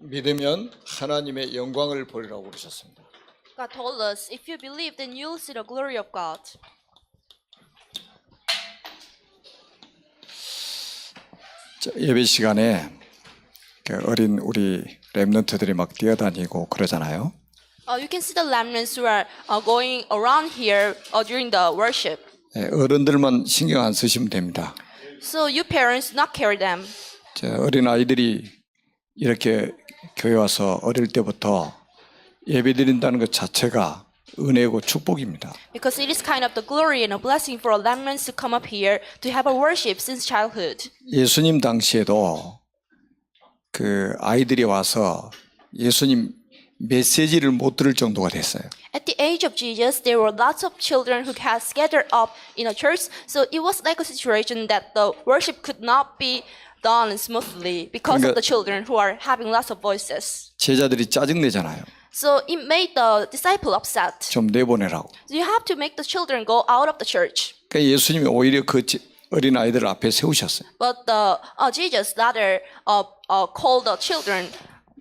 믿으면 하나님의 영광을 보리라고 그러셨습니다. God told us, if you believe, then you'll see the glory of God. 자, 예배 시간에 어린 우리 렘넌트들이 막 뛰어다니고 그러잖아요. You can see the remnants who are going around here during the worship. 어른들만 신경 안 쓰시면 됩니다. So you parents do not carry them. 어린 아이들이 이렇게 교회 와서 어릴 때부터 예배 드린다는 것 자체가 은혜고 축복입니다. Because it is kind of the glory and a blessing for remnants to come up here to have a worship since childhood. 예수님 당시에도 그 아이들이 와서 예수님 메시지를 못 들을 정도가 됐어요. At the age of Jesus, there were lots of children who had scattered up in a church, so it was like a situation that the worship could not be done smoothly because of the children who are having lots of voices. 제자들이 짜증내잖아요. So it made the disciple upset. 좀 내보내라고. So you have to make the children go out of the church. 그러니까 예수님이 오히려 그 어린 아이들 앞에 세우셨어요. But Jesus rather called the children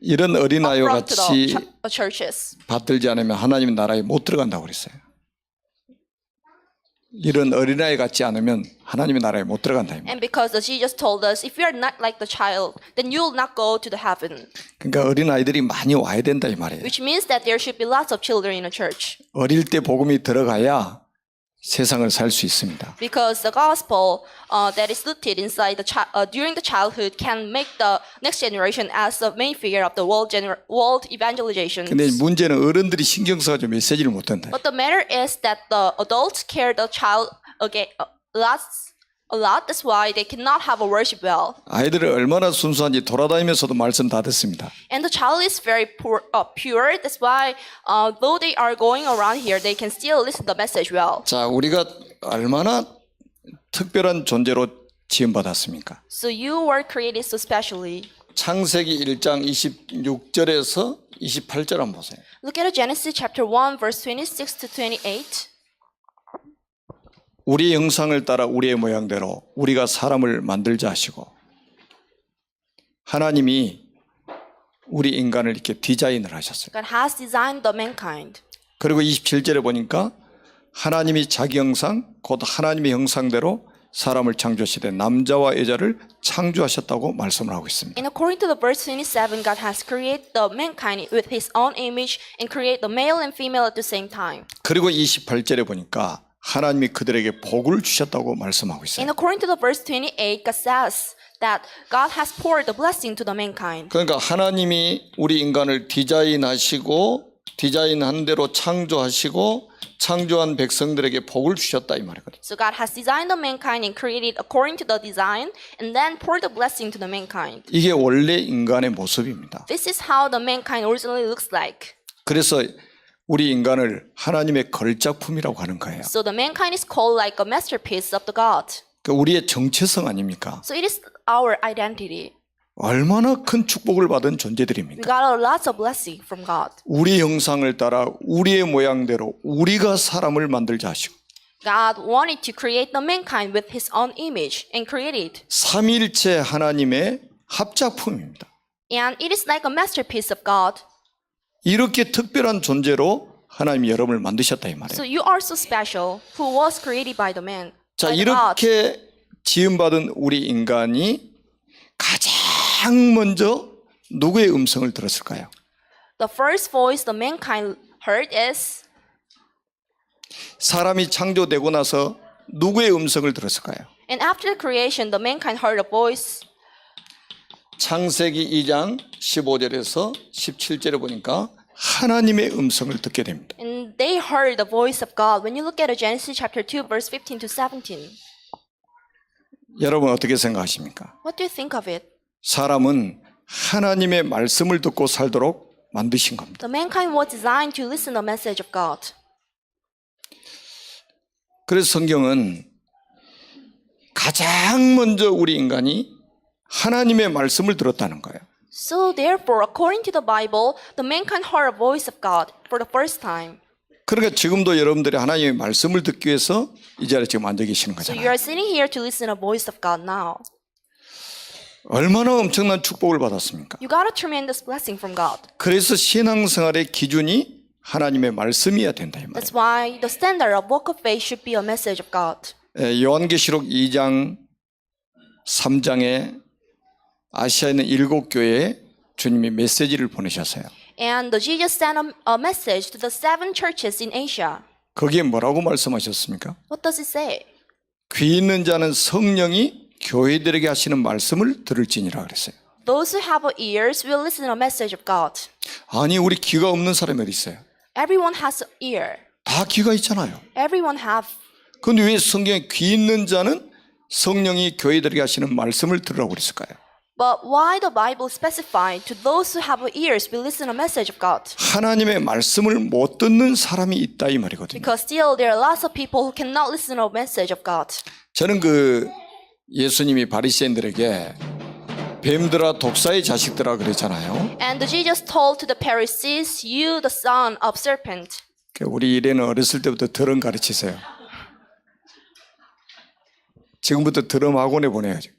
이런 어린 아이와 up front to 같이 the churches. 받들지 않으면 하나님 나라에 못 들어간다고 그랬어요. 이런 어린아이 같지 않으면 하나님의 나라에 못 들어간다. And because Jesus told us, if you are not like the child, then you will not go to the heaven. 그러니까 어린아이들이 많이 와야 된다 이 말이에요. Which means that there should be lots of children in a church. 어릴 때 복음이 들어가야 세상을 살 수 있습니다. Because the gospel that is rooted inside during the childhood can make the next generation as the main figure of the world evangelization. 근데 문제는 어른들이 신경 써가지고 메시지를 못 한다. But the matter is that the adults care the child a lot. That's why they cannot have a worship well. 아이들은 얼마나 순수한지 돌아다니면서도 말씀 다 듣습니다. And the child is very pure. That's why though they are going around here, they can still listen to the message well. 자, 우리가 얼마나 특별한 존재로 지음받았습니까? So you were created so specially. 창세기 1장 26절에서 28절 한번 보세요. Look at Genesis chapter 1, verse 26 to 28. 우리의 형상을 따라 우리의 모양대로 우리가 사람을 만들자 하시고 하나님이 우리 인간을 이렇게 디자인을 하셨어요. God has designed the mankind. 그리고 27절에 보니까 하나님이 자기 형상 곧 하나님의 형상대로 사람을 창조하시되 남자와 여자를 창조하셨다고 말씀을 하고 있습니다. And according to the verse 27, God has created the mankind with His own image and created the male and female at the same time. 그리고 28절에 보니까 하나님이 그들에게 복을 주셨다고 말씀하고 있어요. And according to the verse 28, God says that God has poured the blessing to the mankind. 그러니까 하나님이 우리 인간을 디자인한 대로 창조하시고 창조한 백성들에게 복을 주셨다 이 말이거든요. So God has designed the mankind and created according to the design and then poured the blessing to the mankind. 이게 원래 인간의 모습입니다. This is how the mankind originally looks like. 그래서 우리 인간을 하나님의 걸작품이라고 하는 거예요. So the mankind is called like a masterpiece of the God. 우리의 정체성 아닙니까? So it is our identity. 얼마나 큰 축복을 받은 We 존재들입니까? got lots of blessing from God. 우리 형상을 따라 우리의 모양대로 우리가 사람을 만들자 하시고 God wanted to create the mankind with His own image and created. 삼위일체 하나님의 합작품입니다. And it is like a masterpiece of God. 이렇게 특별한 존재로 하나님이 여러분을 만드셨다 이 말이에요. So you are so special who was created by the man. 자, by the God. 이렇게 지음받은 우리 인간이 가장 먼저 누구의 음성을 들었을까요? The first voice the mankind heard is 사람이 창조되고 나서 누구의 음성을 들었을까요? and after the creation the mankind heard a voice. 창세기 2장 15절에서 17절에 보니까 하나님의 음성을 듣게 됩니다. And they heard the voice of God. When you look at Genesis chapter 2 verse 15 to 17. 여러분 어떻게 생각하십니까? What do you think of it? 사람은 하나님의 말씀을 듣고 살도록 만드신 겁니다. The mankind was designed to listen the message of God. 그래서 성경은 가장 먼저 우리 인간이 하나님의 말씀을 들었다는 거예요. So therefore, according to the Bible, the mankind heard a voice of God for the first time. 그러니까 지금도 여러분들이 하나님의 말씀을 듣기 위해서 이 자리에 지금 앉아 계시는 So you 거잖아요. are sitting here to listen to the voice of God now. 얼마나 엄청난 축복을 받았습니까? You got a tremendous blessing from God. 그래서 신앙생활의 기준이 하나님의 말씀이어야 된다 이 말이에요. That's why the standard of walk of faith should be a message of God. 요한계시록 2장 3장에 아시아에 있는 7교회에 주님이 메시지를 보내셨어요. And Jesus sent a message to the 7 churches in Asia. 거기에 뭐라고 말씀하셨습니까? What does it say? 귀 있는 자는 성령이 교회들에게 하시는 말씀을 들을지니라 그랬어요. Those who have ears will listen to a message of God. 아니 우리 귀가 없는 사람이 어디 있어요? Everyone has an ear. 다 귀가 있잖아요. Everyone have. 그런데 왜 성경에 귀 있는 자는 성령이 교회들에게 하시는 말씀을 들으라고 그랬을까요? But why the Bible specified to those who have ears will listen to a message of God? 하나님의 말씀을 못 듣는 사람이 있다 이 말이거든요. Because still there are lots of people who cannot listen to a message of God. 저는 예수님이 바리새인들에게 뱀들아 독사의 자식들아 그랬잖아요. And Jesus told to the Pharisees, "You, the son of serpent." 우리 일에는 어렸을 때부터 드럼 가르치세요. 지금부터 드럼 학원에 보내야죠.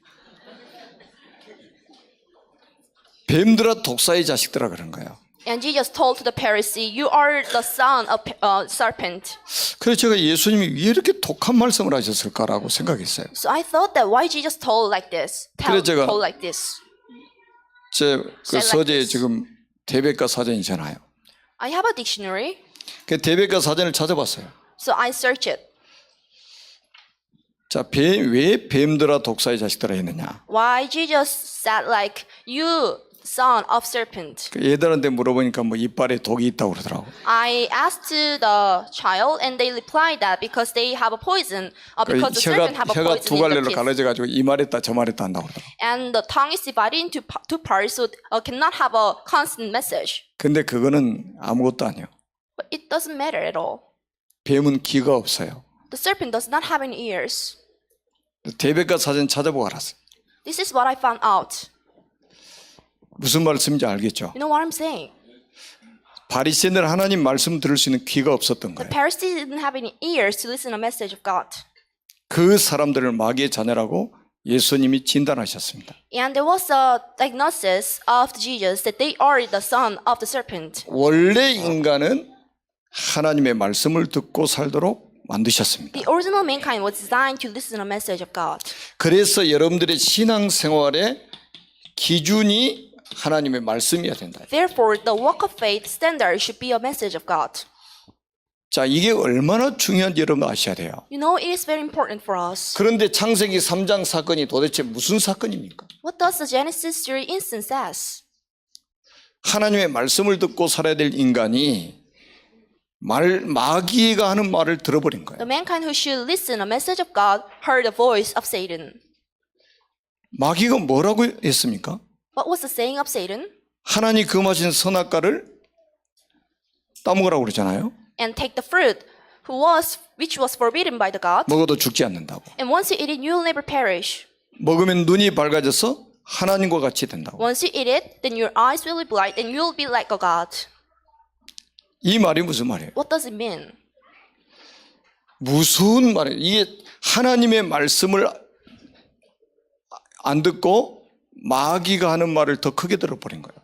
뱀들아 독사의 자식들아 그런 거예요. And Jesus told to the Pharisee, "You are the son of serpent." 그래서 제가 예수님이 왜 이렇게 독한 말씀을 하셨을까라고 생각했어요. So I thought that why Jesus told like this? 그래, 제가- told like this. 제 그 like 서재에 this. 지금 대백과 사전이잖아요. I have a dictionary, 그 대백과 사전을 찾아봤어요. so I search it. 자, 왜 뱀들아 독사의 자식들아 했느냐? Why Jesus said like, "You, son of serpent." 그 얘들한테 물어보니까 뭐 이빨에 독이 있다고 그러더라고. I asked to the child, and they replied that because they have a poison, because the serpent have a 혀가 두 poison in 갈래로 the teeth. 갈라져 가지고 이 말했다 저 말했다 한다고 그러더라고. And the tongue is divided into two parts, so cannot have a constant message. 근데 그거는 아무것도 아니에요. But it doesn't matter at all. 뱀은 귀가 없어요. The serpent does not have any ears. 대백과 사전 찾아보고 알았어요. This is what I found out. 무슨 말씀인지 알겠죠? You know what I'm saying? 바리새인들 하나님 말씀 들을 수 있는 귀가 없었던 거예요. Pharisees didn't have any ears to listen to the message of God. 그 사람들을 마귀의 자녀라고 예수님이 진단하셨습니다. And there was a diagnosis of Jesus that they are the son of the serpent. 원래 인간은 하나님의 말씀을 듣고 살도록 만드셨습니다. The original mankind was designed to listen to the message of God. 그래서 여러분들의 신앙생활의 기준이 하나님의 말씀이어야 된다. Therefore, the walk of faith standard should be a message of God. 자, 이게 얼마나 중요한지 여러분 아셔야 돼요. You know, it is very important for us. 그런데 창세기 3장 사건이 도대체 무슨 사건입니까? What does the Genesis 3 instance says? 하나님의 말씀을 듣고 살아야 될 인간이 마귀가 하는 말을 들어버린 거예요. The mankind who should listen to the message of God heard the voice of Satan. 마귀가 뭐라고 했습니까? What was the saying of Satan? 하나님 금하신 선악과를 따먹으라고 그러잖아요. And take the fruit which was forbidden by the God. 먹어도 죽지 않는다고. And once you eat it, you will never perish. 먹으면 눈이 밝아져서 하나님과 같이 된다고. Once you eat it, then your eyes will be bright and you will be like a God. 이 말이 무슨 말이에요? What does it mean? 무슨 말이에요? 이게 하나님의 말씀을 안 듣고 마귀가 하는 말을 더 크게 들어버린 거예요.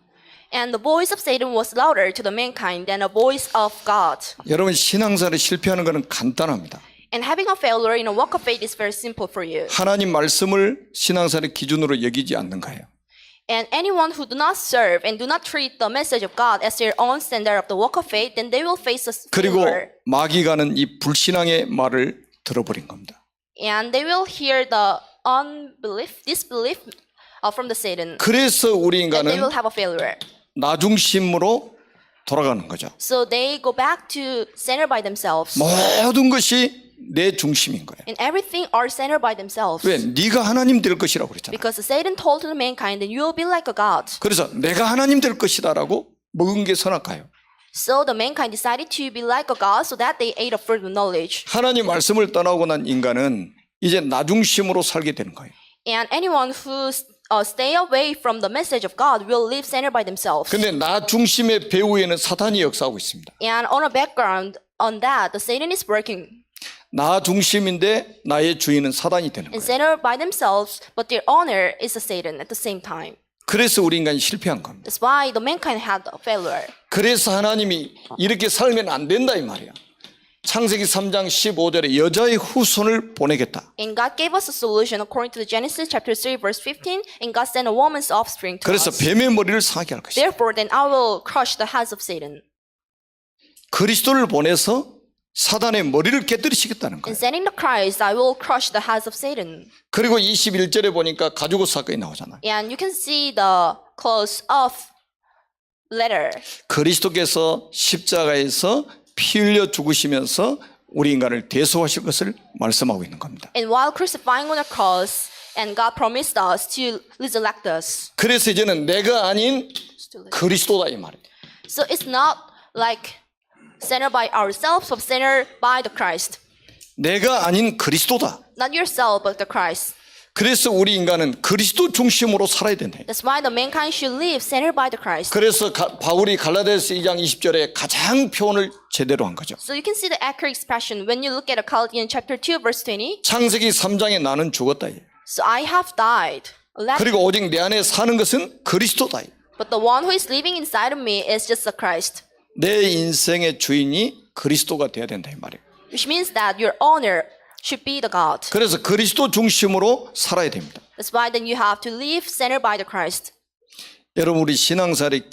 And the voice of Satan was louder to the mankind than the voice of God. 여러분 신앙생활에 실패하는 것은 간단합니다. And having a failure in a walk of faith is very simple for you. 하나님 말씀을 신앙생활의 기준으로 여기지 않는 거예요. And anyone who do not serve and do not treat the message of God as their own standard of the walk of faith, then they will face a 그리고 failure. 마귀가 하는 이 불신앙의 말을 들어버린 겁니다. And they will hear the disbelief from the Satan. 그래서 우리 And they 인간은 will have a failure. 나중심으로 돌아가는 거죠. So they go back to center by themselves. 모든 것이 내 중심인 거예요. And everything are centered by themselves. 왜? 네가 하나님 될 것이라고 그랬잖아. Because Satan told to the mankind that you will be like a God. 그래서 내가 하나님 될 것이다라고 먹은 게 선악과예요. So the mankind decided to be like a God so that they ate a fruit of knowledge. 하나님 말씀을 떠나고 난 인간은 이제 나중심으로 살게 되는 거예요. And anyone who stay away from the message of God will live centered by themselves. 근데 나중심의 배후에는 사탄이 역사하고 있습니다. And on a background on that, the Satan is working. 나 중심인데 나의 주인은 사단이 되는 and 거예요. centered by themselves, but their owner is a Satan at the same time. 그래서 우리 인간이 실패한 겁니다. That's why the mankind had a failure. 그래서 하나님이 이렇게 살면 안 된다 이 말이야. 창세기 3장 15절에 여자의 후손을 보내겠다. And God gave us a solution according to the Genesis chapter 3 verse 15, and God sent a woman's offspring to 그래서 us. 뱀의 머리를 상하게 할 것이다. Therefore, then I will crush the heads of Satan. 그리스도를 보내서 사단의 머리를 깨뜨리시겠다는 거예요. In sending the Christ, I will crush the heads of Satan. 그리고 21절에 보니까 가죽옷 사건이 나오잖아요. And you can see the close of letter. 그리스도께서 십자가에서 피 흘려 죽으시면서 우리 인간을 대속하실 것을 말씀하고 있는 겁니다. And while crucifying on the cross, and God promised us to resurrect us. 그래서 이제는 내가 아닌 그리스도다 이 말이에요. So it's not like centered by ourselves, but centered by the Christ. 내가 아닌 그리스도다. Not yourself, but the Christ. 그래서 우리 인간은 그리스도 중심으로 살아야 된다. That's why the mankind should live centered by the Christ. 그래서 바울이 갈라디아서 2장 20절에 가장 표현을 제대로 한 거죠. So you can see the accurate expression when you look at Colossians chapter 2 verse 20. 창세기 3장에 나는 죽었다. So I have died. 그리고 오직 내 안에 사는 것은 그리스도다. But the one who is living inside of me is just the Christ. 내 인생의 주인이 그리스도가 돼야 된다 이 말이에요. Which means that your owner should be the God. 그래서 그리스도 중심으로 살아야 됩니다. That's why then you have to live centered by the Christ. 여러분 우리 신앙생활의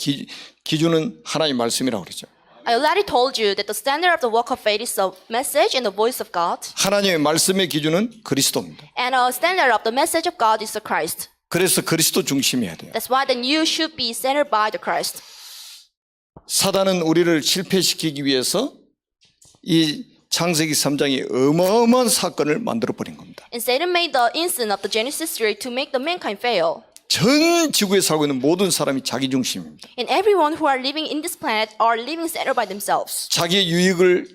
기준은 하나님의 말씀이라고 그러죠. I already told you that the standard of the walk of faith is the message and the voice of God. 하나님의 말씀의 기준은 그리스도입니다. And the standard of the message of God is the Christ. 그래서 그리스도 중심이어야 돼요. That's why then you should be centered by the Christ. 사단은 우리를 실패시키기 위해서 이 창세기 3장이 어마어마한 사건을 만들어버린 겁니다. And Satan made the incident of the Genesis 3 to make the mankind fail. 전 지구에 살고 있는 모든 사람이 자기 중심입니다. And everyone who are living in this planet are living centered by themselves. 자기의 유익을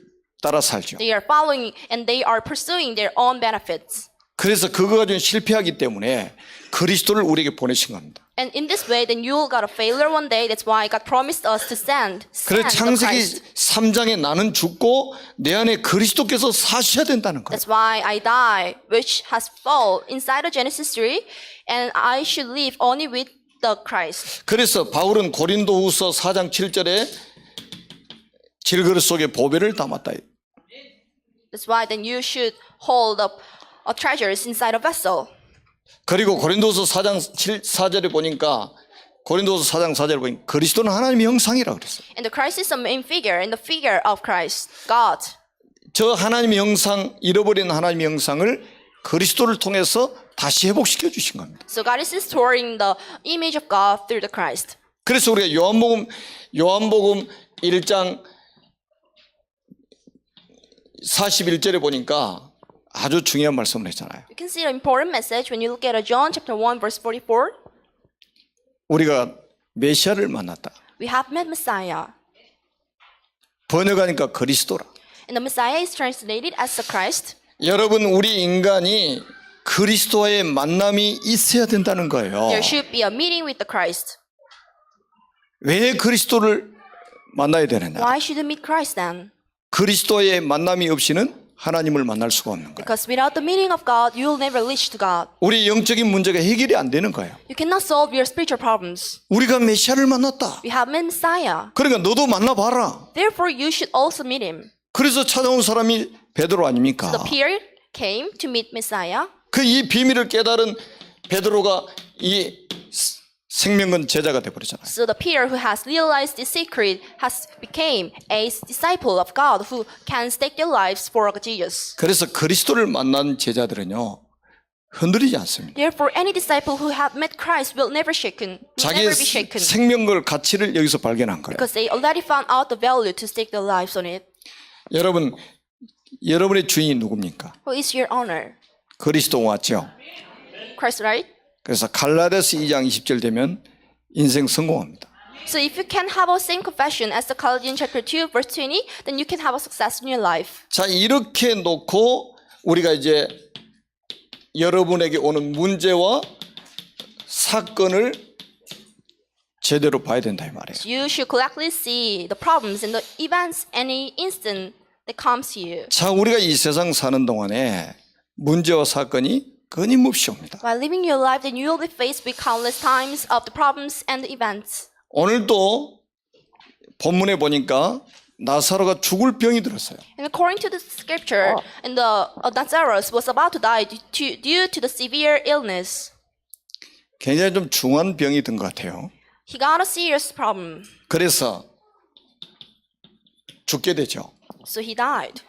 따라 살죠. They are following and they are pursuing their own benefits. 그래서 그거 가지고 실패하기 때문에 그리스도를 우리에게 보내신 겁니다. And in this way, then you got a failure one day. That's why God promised us to send 그래서 the 창세기 Christ. 3장에 나는 죽고 내 안에 그리스도께서 사셔야 된다는 거예요. That's why I die, which has fall inside of Genesis 3, and I should live only with the Christ. 그래서 바울은 고린도후서 4장 7절에 질그릇 속에 보배를 담았다. That's why then you should hold up treasures inside a vessel. 그리고 고린도후서 4장 4절에 보니까 고린도후서 4장 4절에 보니까 그리스도는 하나님의 형상이라고 그랬어요. And the Christ is the main figure, and the figure of Christ, God. 저 하나님의 형상, 잃어버린 하나님의 형상을 그리스도를 통해서 다시 회복시켜 주신 겁니다. So God is restoring the image of God through the Christ. 그래서 우리가 요한복음 1장 41절에 보니까 아주 중요한 말씀을 했잖아요. You can see the important message when you look at John chapter 1 verse 44. 우리가 메시아를 만났다. We have met Messiah. 번역하니까 그리스도라. And the Messiah is translated as the Christ. 여러분 우리 인간이 그리스도와의 만남이 있어야 된다는 거예요. There should be a meeting with the Christ. 왜 그리스도를 만나야 되느냐? Why should you meet Christ then? 그리스도의 만남이 없이는 하나님을 만날 수가 없는 거예요. Because without the meeting of God, you will never reach to God. 우리 영적인 문제가 해결이 안 되는 거예요. You cannot solve your spiritual problems. 우리가 메시아를 만났다. We have met Messiah. 그러니까 너도 만나봐라. Therefore, you should also meet him. 그래서 찾아온 사람이 베드로 아닙니까? The Peter came to meet Messiah. 그 이 비밀을 깨달은 베드로가 이 생명건 제자가 되어버리잖아요. So the Peter who has realized the secret has became a disciple of God who can stake their lives for Jesus. 그래서 그리스도를 만난 제자들은요 흔들리지 않습니다. Therefore, any disciple who have met Christ will never shaken, will 자기의 never be shaken, 생명걸 가치를 여기서 발견한 거예요. because they already found out the value to stake their lives on it. 여러분, 여러분의 주인이 누굽니까? Who is your owner? 그리스도 왔죠. Christ, right? 그래서 갈라디아서 2장 20절 되면 인생 성공합니다. So if you can have a same confession as the Colossians chapter 2 verse 20, then you can have a success in your life. 자, 이렇게 놓고 우리가 이제 여러분에게 오는 문제와 사건을 제대로 봐야 된다 이 말이에요. You should correctly see the problems and the events, any instant that comes to you. 자, 우리가 이 세상 사는 동안에 문제와 사건이 끊임없이 옵니다. While living your life, then you will be faced with countless times of the problems and the events. 오늘도 본문에 보니까 나사로가 죽을 병이 들었어요. And according to the scripture, and Lazarus was about to die due to the severe illness. 굉장히 좀 중한 병이 든 것 같아요. He got a serious problem, 그래서 죽게 되죠. so he died.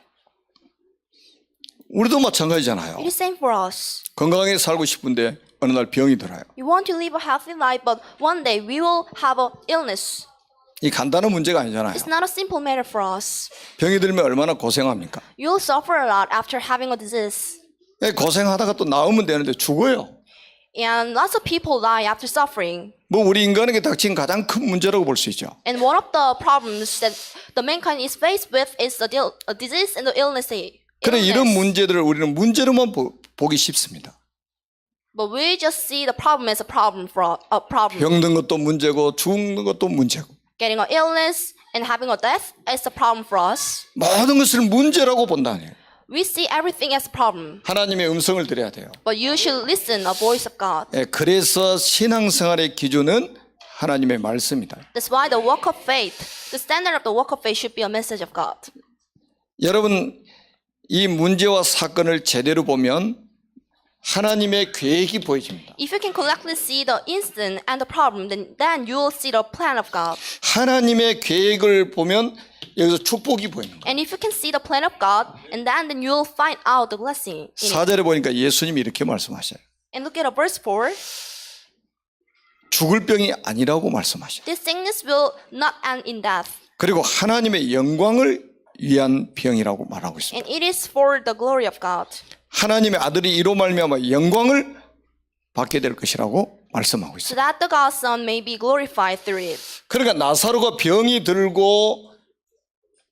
우리도 마찬가지잖아요. It is same for us. 건강하게 살고 싶은데 어느 날 병이 들어요. We want to live a healthy life, but one day we will have an illness. 이 간단한 문제가 아니잖아요. It's not a simple matter for us. 병이 들면 얼마나 고생합니까? You'll suffer a lot after having a disease. 고생하다가 또 나으면 되는데 죽어요. And lots of people die after suffering. 뭐 우리 인간에게 닥친 가장 큰 문제라고 볼 수 있죠. And one of the problems that the mankind is faced with is the disease and the illness. 그래 이런 문제들을 우리는 문제로만 보기 쉽습니다. But we just see the problem as a problem. 병든 것도 문제고 죽는 것도 문제고 Getting an illness and having a death is a problem for us. 모든 것을 문제라고 본다네요. We see everything as a problem. 하나님의 음성을 들어야 돼요. But you should listen a voice of God. 그래서 신앙생활의 기준은 하나님의 말씀이다. That's why the walk of faith, the standard of the walk of faith should be a message of God. 여러분 이 문제와 사건을 제대로 보면 하나님의 계획이 보여집니다. If you can correctly see the incident and the problem, then you will see the plan of God. 하나님의 계획을 보면 여기서 축복이 보이는 거예요. And if you can see the plan of God, and then you will find out the blessing in it. 4절에 보니까 예수님이 이렇게 말씀하셔요. And look at verse 4. 죽을 병이 아니라고 말씀하셔요. This sickness will not end in death. 그리고 하나님의 영광을 위한 병이라고 말하고 있습니다. And it is for the glory of God. 하나님의 아들이 이로 말미암아 영광을 받게 될 것이라고 말씀하고 So 있어요. that the God's Son may be glorified through it. 그러니까 나사로가 병이 들고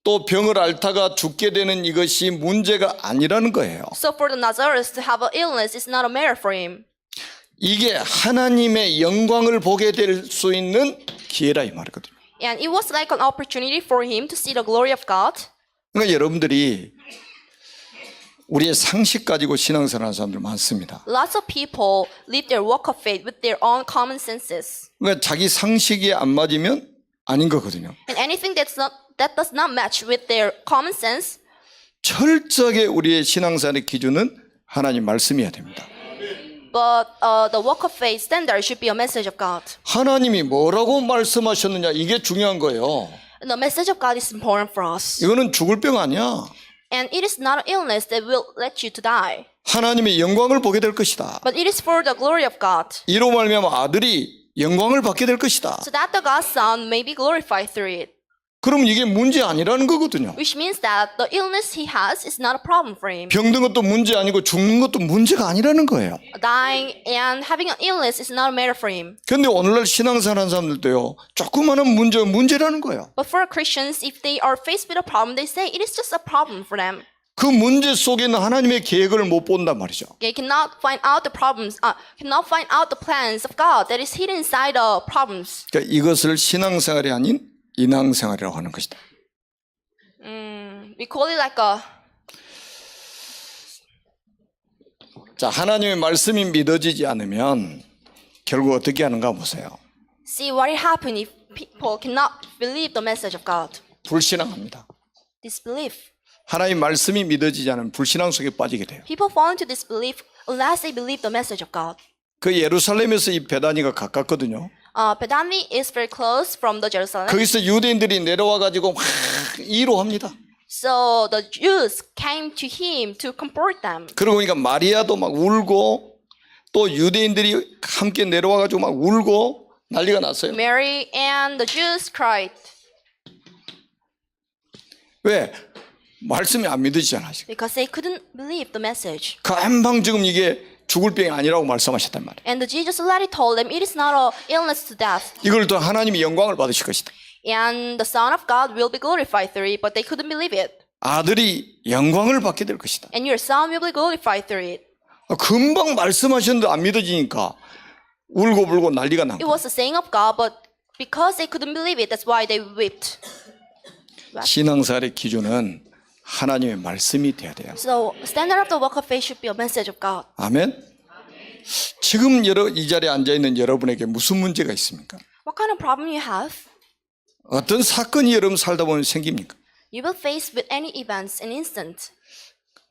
또 병을 앓다가 죽게 되는 이것이 문제가 아니라는 거예요. So for the Nazareth to have an illness is not a matter for him. 이게 하나님의 영광을 보게 될 수 있는 기회라 이 말이거든요. And it was like an opportunity for him to see the glory of God. 그러니까 여러분들이 우리의 상식 가지고 신앙생활하는 사람들 많습니다. Lots of people live their walk of faith with their own common senses. 그러니까 자기 상식이 안 맞으면 아닌 거거든요. And anything that does not match with their common sense, 철저하게 우리의 신앙생활의 기준은 하나님 말씀이어야 됩니다. but the walk of faith standard should be a message of God. 하나님이 뭐라고 말씀하셨느냐 이게 중요한 거예요. And the message of God is important for us. 이거는 죽을 병 아니야. And it is not an illness that will let you to die. 하나님의 영광을 보게 될 것이다. But it is for the glory of God. 이로 말미암아 아들이 영광을 받게 될 것이다. So that the God's Son may be glorified through it. 그러면 이게 문제 아니라는 거거든요. Which means that the illness he has is not a problem for him. 병든 것도 문제 아니고 죽는 것도 문제가 아니라는 거예요. Dying and having an illness is not a matter for him. 그런데 오늘날 신앙생활 하는 사람들도요. 조그마한 문제라는 거예요. But for Christians, if they are faced with a problem, they say it is just a problem for them. 그 문제 속에 있는 하나님의 계획을 못 본단 말이죠. They cannot find out the problems, cannot find out the plans of God that is hidden inside the problems. 그러니까 이것을 신앙생활이 아닌 인앙생활이라고 하는 것이다. We call it like a 자, 하나님의 말씀이 믿어지지 않으면 결국 어떻게 하는가 보세요. see what will happen if people cannot believe the message of God. 불신앙합니다. Disbelief. 하나님 말씀이 믿어지지 않으면 불신앙 속에 빠지게 돼요. People fall into disbelief unless they believe the message of God. 그 예루살렘에서 이 베다니가 가깝거든요. Bethany is very close from the Jerusalem. 거기서 유대인들이 내려와 가지고 막 위로합니다. So the Jews came to him to comfort them. 그러고 보니까 마리아도 막 울고 또 유대인들이 함께 내려와 가지고 막 울고 난리가 났어요. Mary and the Jews cried 왜? 말씀이 안 믿어지잖아요. because they couldn't believe the message. 금방 지금 이게 죽을 병이 아니라고 말씀하셨단 말이에요. And the Jesus already told them it is not a illness to death. 이걸 또 하나님이 영광을 받으실 것이다. And the Son of God will be glorified through it, but they couldn't believe it. 아들이 영광을 받게 될 것이다. And your Son will be glorified through it. 금방 말씀하셨는데 안 믿어지니까 울고 불고 난리가 난 It 거예요. was the saying of God, but because they couldn't believe it, that's why they wept. 신앙생활의 기준은 하나님의 말씀이 돼야 돼요. So standard of the walk of faith should be a message of God. 아멘. 지금 이 자리에 앉아 있는 여러분에게 무슨 문제가 있습니까? What kind of problem you have? 어떤 사건이 여러분 살다 보면 생깁니까? You will face with any events in instant.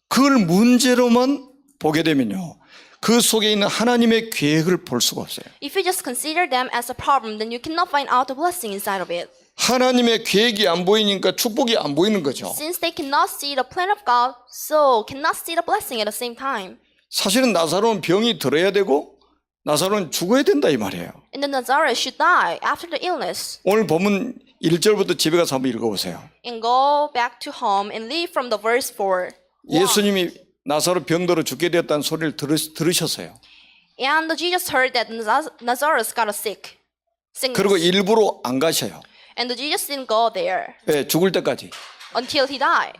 그걸 문제로만 보게 되면요, 그 속에 있는 하나님의 계획을 볼 수가 없어요. If you just consider them as a problem, then you cannot find out the blessing inside of it. 하나님의 계획이 안 보이니까 축복이 안 보이는 거죠. Since they cannot see the plan of God, so cannot see the blessing at the same time. 사실은 나사로는 병이 들어야 되고 나사로는 죽어야 된다 이 말이에요. And then Lazarus should die after the illness. 오늘 본문 1절부터 집에 가서 한번 읽어보세요. And go back to home and read from the verse 4. 예수님이 나사로 병들어 죽게 되었다는 소리를 들으셨어요. And Jesus heard that Lazarus got a sickness. 그리고 일부러 안 가셔요. And Jesus didn't go there 네, 죽을 때까지. until he died.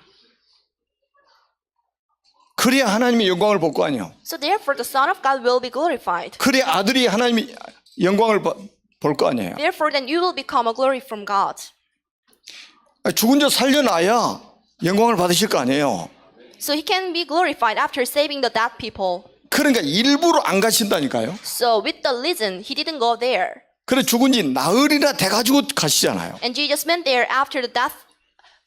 그래야 하나님의 영광을 볼 거 아니에요. So therefore the Son of God will be glorified. 그래야 아들이 하나님의 영광을 볼 거 아니에요. Therefore then you will become a glory from God. 죽은 자 살려놔야 영광을 받으실 거 아니에요. So he can be glorified after saving the dead people. 그러니까 일부러 안 가신다니까요. So with the reason he didn't go there. 그래 죽은 지 나흘이나 돼가지고 가시잖아요. And Jesus went there after the death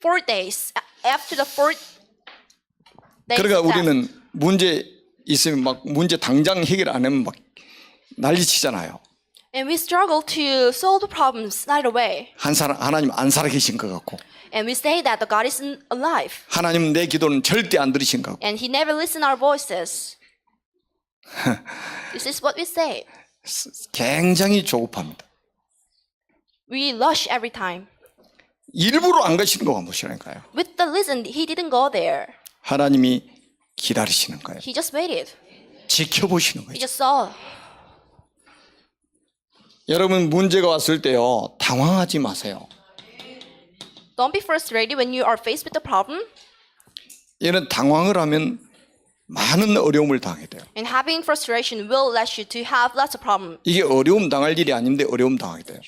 4 days. After the 4 days 그러니까 of death. 우리는 문제 있으면 막 문제 당장 해결 안 하면 막 난리치잖아요. And we struggle to solve the problems right away. 하나님 안 살아계신 것 같고, And we say that the God isn't alive. 하나님은 내 기도는 절대 안 들으신 것 같고, And he never listens our voices. This is what we say. 굉장히 조급합니다. We rush every time. 일부러 안 가시는 거 보시라니까요. With the reason he didn't go there. 하나님이 기다리시는 거예요. He just waited. 지켜보시는 He 거예요. just saw. 여러분 문제가 왔을 때요, 당황하지 마세요. Don't be frustrated when you are faced with a problem. 이런 당황을 하면 많은 어려움을 당하게 돼요. And having frustration will let you to have lots of problems. 이게 어려움 당할 일이 아닌데 어려움 당하게 돼요.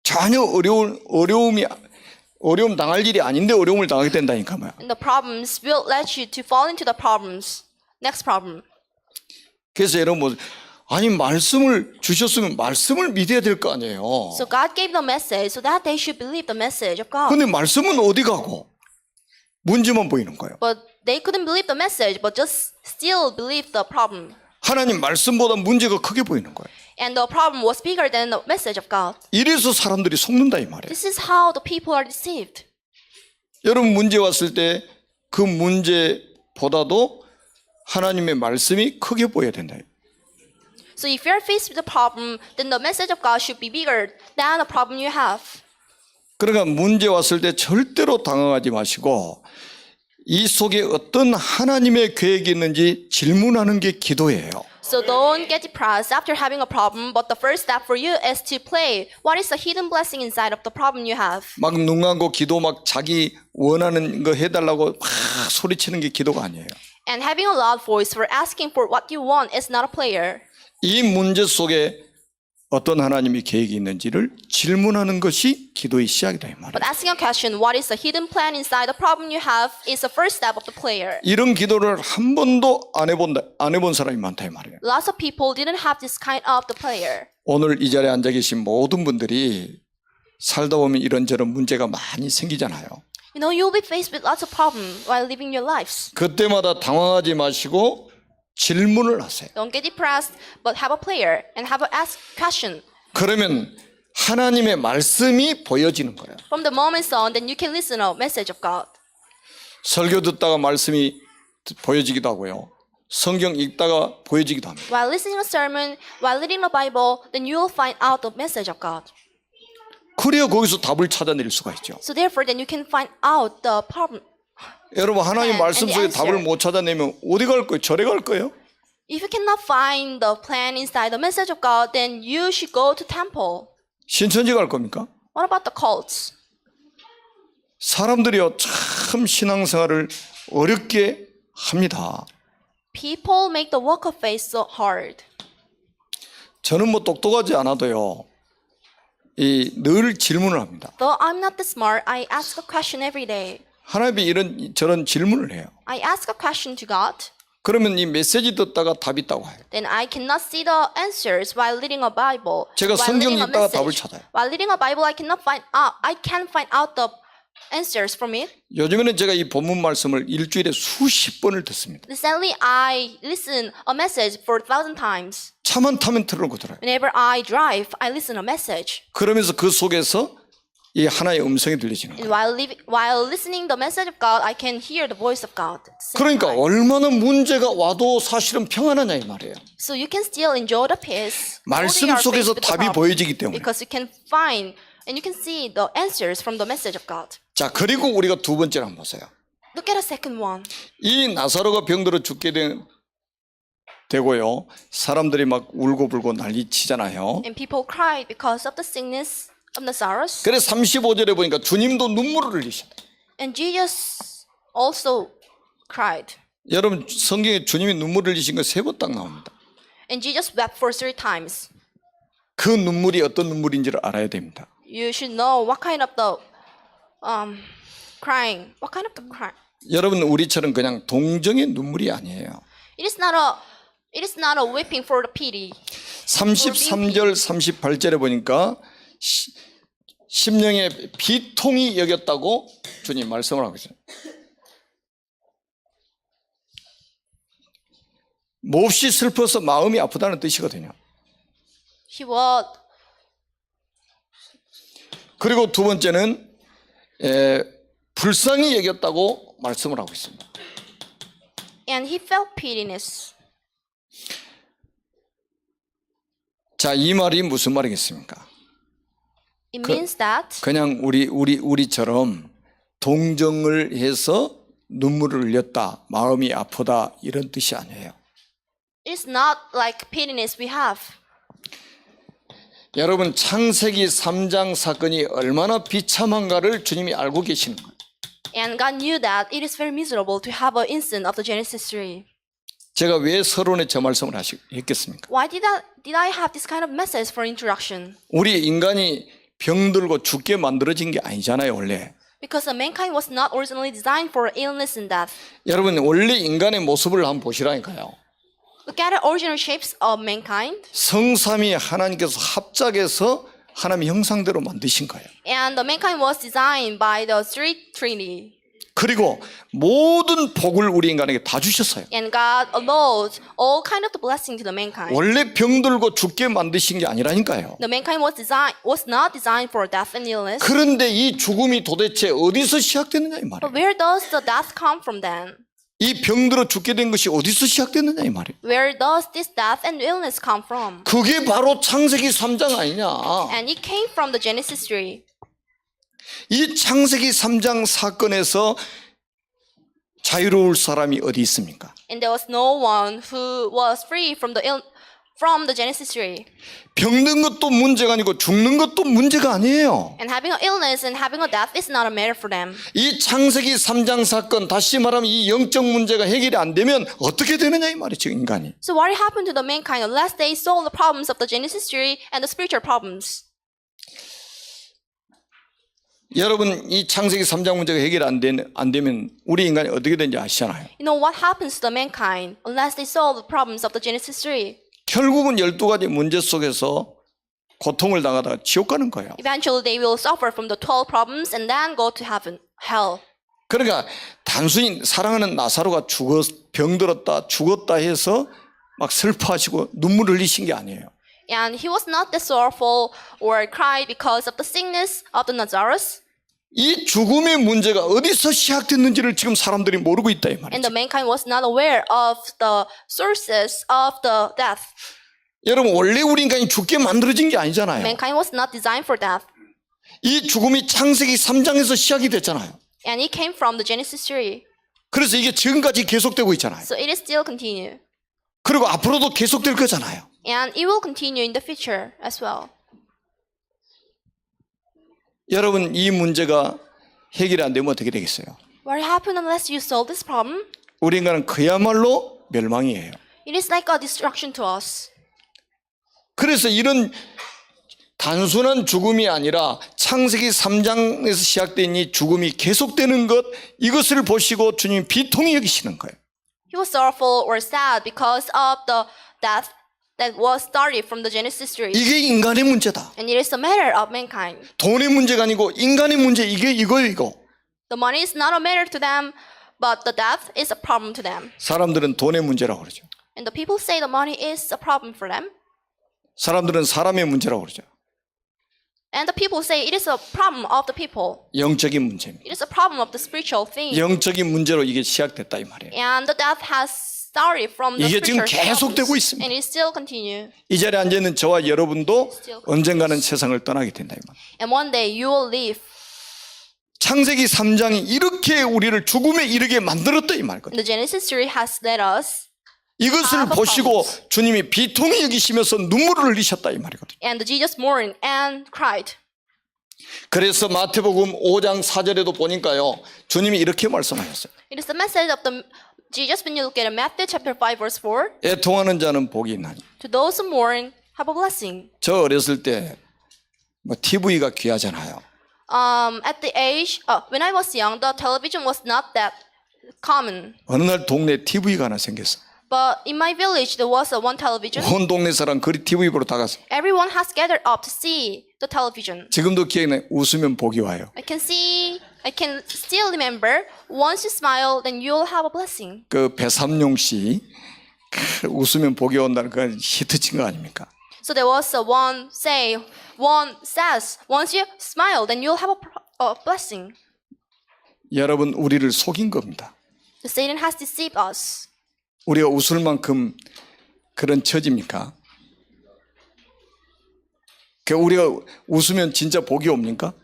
전혀 어려움 당할 일이 아닌데 어려움을 당하게 된다니까요. And the problems will let you to fall into the problems. Next problem. 그래서 여러분 아니 말씀을 주셨으면 말씀을 믿어야 될 거 아니에요. So God gave the message so that they should believe the message of God. 근데 말씀은 어디 가고 문제만 보이는 거예요. But they couldn't believe the message, but just still believe the problem. 하나님 말씀보다 문제가 크게 보이는 거예요. And the problem was bigger than the message of God. 이래서 사람들이 속는다 이 말이에요. This is how the people are deceived. 여러분 문제 왔을 때 그 문제보다도 하나님의 말씀이 크게 보여야 된다. So if you're faced with a problem, then the message of God should be bigger than the problem you have. 그러니까 문제 왔을 때 절대로 당황하지 마시고 이 속에 어떤 하나님의 계획이 있는지 질문하는 게 기도예요. So don't get depressed after having a problem, but the first step for you is to play. What is the hidden blessing inside of the problem you have? 막 눈 감고 기도 막 자기 원하는 거 해달라고 막 소리치는 게 기도가 아니에요. And having a loud voice for asking for what you want is not a prayer. 이 문제 속에 어떤 하나님의 계획이 있는지를 질문하는 것이 기도의 시작이다 이 말이에요. But asking a question, what is the hidden plan inside the problem you have, is the first step of the prayer. 이런 기도를 한 번도 안 해본 사람이 많다 이 말이에요. Lots of people didn't have this kind of the prayer. 오늘 이 자리에 앉아 계신 모든 분들이 살다 보면 이런저런 문제가 많이 생기잖아요. You know, you'll be faced with lots of problems while living your lives. 그때마다 당황하지 마시고 질문을 하세요. Don't get depressed, but have a prayer and have a ask question. 그러면 하나님의 말씀이 보여지는 거예요. From the moment on, then you can listen to a message of God. 설교 듣다가 말씀이 보여지기도 하고요. 성경 읽다가 보여지기도 합니다. While listening to a sermon, while reading the Bible, then you will find out the message of God. 그래야 거기서 답을 찾아낼 수가 있죠. So therefore, then you can find out the problem. 여러분 하나님 말씀 속에 and the 답을 answer. 못 찾아내면 어디 갈 거예요? 절에 갈 거예요? If you cannot find the plan inside the message of God, then you should go to temple. 신천지 갈 겁니까? What about the cults? 사람들이요 참 신앙생활을 어렵게 합니다. People make the walk of faith so hard. 저는 뭐 똑똑하지 않아도요 늘 질문을 합니다. Though I'm not that smart, I ask a question every day. 하나님이 이런 저런 질문을 해요. I ask a question to God. 그러면 이 메시지 듣다가 답이 있다고 해요. Then I cannot see the answers while reading a Bible. 제가 While 성경 reading a 읽다가 답을 message. 찾아요. While reading a Bible, I can't find out the answers from it. 요즘에는 제가 이 본문 말씀을 일주일에 수십 번을 듣습니다. Recently, I listen a message for 1,000 times. 차만 타면 틀어놓고 들어요. Whenever I drive, I listen a message. 그러면서 그 속에서 이 하나의 음성이 들리시는 And 거예요. while listening the message of God, I can hear the voice of God. at the same 그러니까 time. 얼마나 문제가 와도 사실은 평안하냐 이 말이에요. So you can still enjoy the peace. 말씀 although you are 속에서 faced with the 답이 problem, 보여지기 때문에. Because you can find and you can see the answers from the message of God. 자, 그리고 우리가 두 번째를 한번 보세요. Look at the second one. 이 나사로가 병들어 죽게 되고요. 사람들이 막 울고불고 난리치잖아요. And people cried because of the sickness of Lazarus. 그래서 35절에 보니까 주님도 눈물을 흘리셨다. And Jesus also cried. 여러분 성경에 주님이 눈물을 흘리신 거 세 번 딱 나옵니다. And Jesus wept for 3 times. 그 눈물이 어떤 눈물인지를 알아야 됩니다. You should know what kind of the crying. What kind of the cry? 여러분 우리처럼 그냥 동정의 눈물이 아니에요. It is not a weeping for the pity. 33절 38절에 보니까 심령의 비통이 여겼다고 주님 말씀을 하고 있어요. 몹시 슬퍼서 마음이 아프다는 뜻이거든요. He was 그리고 두 번째는 불쌍히 여겼다고 말씀을 하고 있습니다. and he felt pityness. 자, 이 말이 무슨 말이겠습니까? It means that 그냥 우리처럼 동정을 해서 눈물을 흘렸다, 마음이 아프다 이런 뜻이 아니에요. it's not like pityness we have. 여러분 창세기 3장 사건이 얼마나 비참한가를 주님이 알고 계시는 거예요. And God knew that it is very miserable to have an incident of the Genesis 3. 제가 왜 서론에 저 말씀을 했겠습니까? Why did I have this kind of message for introduction? 우리 인간이 병들고 죽게 만들어진 게 아니잖아요, 원래. Because the mankind was not originally designed for illness and death. 여러분 원래 인간의 모습을 한번 보시라니까요. Look at the original shapes of mankind. 성삼위 하나님께서 합작해서 하나님의 형상대로 만드신 거예요. And the mankind was designed by the Trinity. 그리고 모든 복을 우리 인간에게 다 주셨어요. And God allowed all kind of the blessing to the mankind. 원래 병들고 죽게 만드신 게 아니라니까요. The mankind was not designed for death and illness. 그런데 이 죽음이 도대체 어디서 시작됐느냐 이 But 말이에요. where does the death come from then? 이 병들어 죽게 된 것이 어디서 시작됐느냐 이 말이에요. Where does this death and illness come from? 그게 바로 창세기 3장 아니냐. And it came from the Genesis 3. 이 창세기 3장 사건에서 자유로울 사람이 어디 있습니까? And there was no one who was free from the Genesis 3. 병든 것도 문제가 아니고 죽는 것도 문제가 아니에요. And having an illness and having a death is not a matter for them. 이 창세기 3장 사건 다시 말하면 이 영적 문제가 해결이 안 되면 어떻게 되느냐 이 말이죠 인간이. So what happened to the mankind unless they solve the problems of the Genesis 3 and the spiritual problems? 여러분 이 창세기 3장 문제가 해결 안 되면 우리 인간이 어떻게 되는지 아시잖아요. You know what happens to the mankind unless they solve the problems of the Genesis 3? 결국은 12가지 문제 속에서 고통을 당하다가 지옥 가는 거예요. Eventually they will suffer from the 12 problems and then go to heaven, hell. 그러니까 단순히 사랑하는 나사로가 병들었다 죽었다 해서 막 슬퍼하시고 눈물 흘리신 게 아니에요. And he was not that sorrowful or cried because of the sickness of the Lazarus. 이 죽음의 문제가 어디서 시작됐는지를 지금 사람들이 모르고 있다 이 And 말이죠. the mankind was not aware of the sources of the death. 여러분 원래 우리 인간이 죽게 만들어진 게 아니잖아요. Mankind was not designed for death. 이 죽음이 창세기 3장에서 시작이 됐잖아요. And it came from the Genesis 3. 그래서 이게 지금까지 계속되고 있잖아요. So it is still continue. 그리고 앞으로도 계속될 거잖아요. And it will continue in the future as well. 여러분 이 문제가 해결이 안 되면 어떻게 되겠어요? What happened unless you solve this problem? 우리 인간은 그야말로 멸망이에요. It is like a destruction to us. 그래서 이런 단순한 죽음이 아니라 창세기 3장에서 시작된 이 죽음이 계속되는 것, 이것을 보시고 주님 비통히 여기시는 거예요. He was sorrowful or sad because of the death that was started from the Genesis tree. 이게 인간의 문제다. And it is a matter of mankind. 돈의 문제가 아니고 인간의 문제, 이게 이거예요, 이거. The money is not a matter to them, but the death is a problem to them. 사람들은 돈의 문제라고 그러죠. And the people say the money is a problem for them. 사람들은 사람의 문제라고 그러죠. And the people say it is a problem of the people. 영적인 문제입니다. It is a problem of the spiritual thing. 영적인 문제로 이게 시작됐다 이 말이에요. And the death has started from the 이게 지금 spiritual 계속되고 problems. 있습니다. And it still continue. 이 자리에 앉아있는 저와 여러분도 언젠가는 세상을 떠나게 된다 이 말. And one day you will leave. 창세기 3장이 이렇게 우리를 죽음에 이르게 만들었다 이 말거든요. The Genesis tree has led us. 이것을 보시고 주님이 비통히 여기시면서 눈물을 흘리셨다 이 말이거든요. And Jesus mourned and cried. 그래서 마태복음 5장 4절에도 보니까요, 주님이 이렇게 말씀하셨어요. It is the message of the Jesus when you look at Matthew chapter 5 verse 4. 애통하는 자는 복이 있나니. To those who mourn, have a blessing. 저 어렸을 때 뭐 TV가 귀하잖아요. At the age, when I was young, the television was not that common. 어느 날 동네에 TV가 하나 생겼어. But in my village, there was a one television. 온 동네 사람 그 TV 보러 다 갔어. Everyone has gathered up to see the television. 지금도 기억나요. 웃으면 복이 와요. I can still remember, once you smile, then you'll have a blessing. 그 배삼룡 씨 웃으면 복이 온다는 건 히트친 거 아닙니까? So there was one says, once you smile, then you'll have a blessing. 여러분, 우리를 속인 겁니다. The Satan has deceived us. 우리가 웃을 만큼 그런 처지입니까? 우리가 웃으면 진짜 복이 옵니까?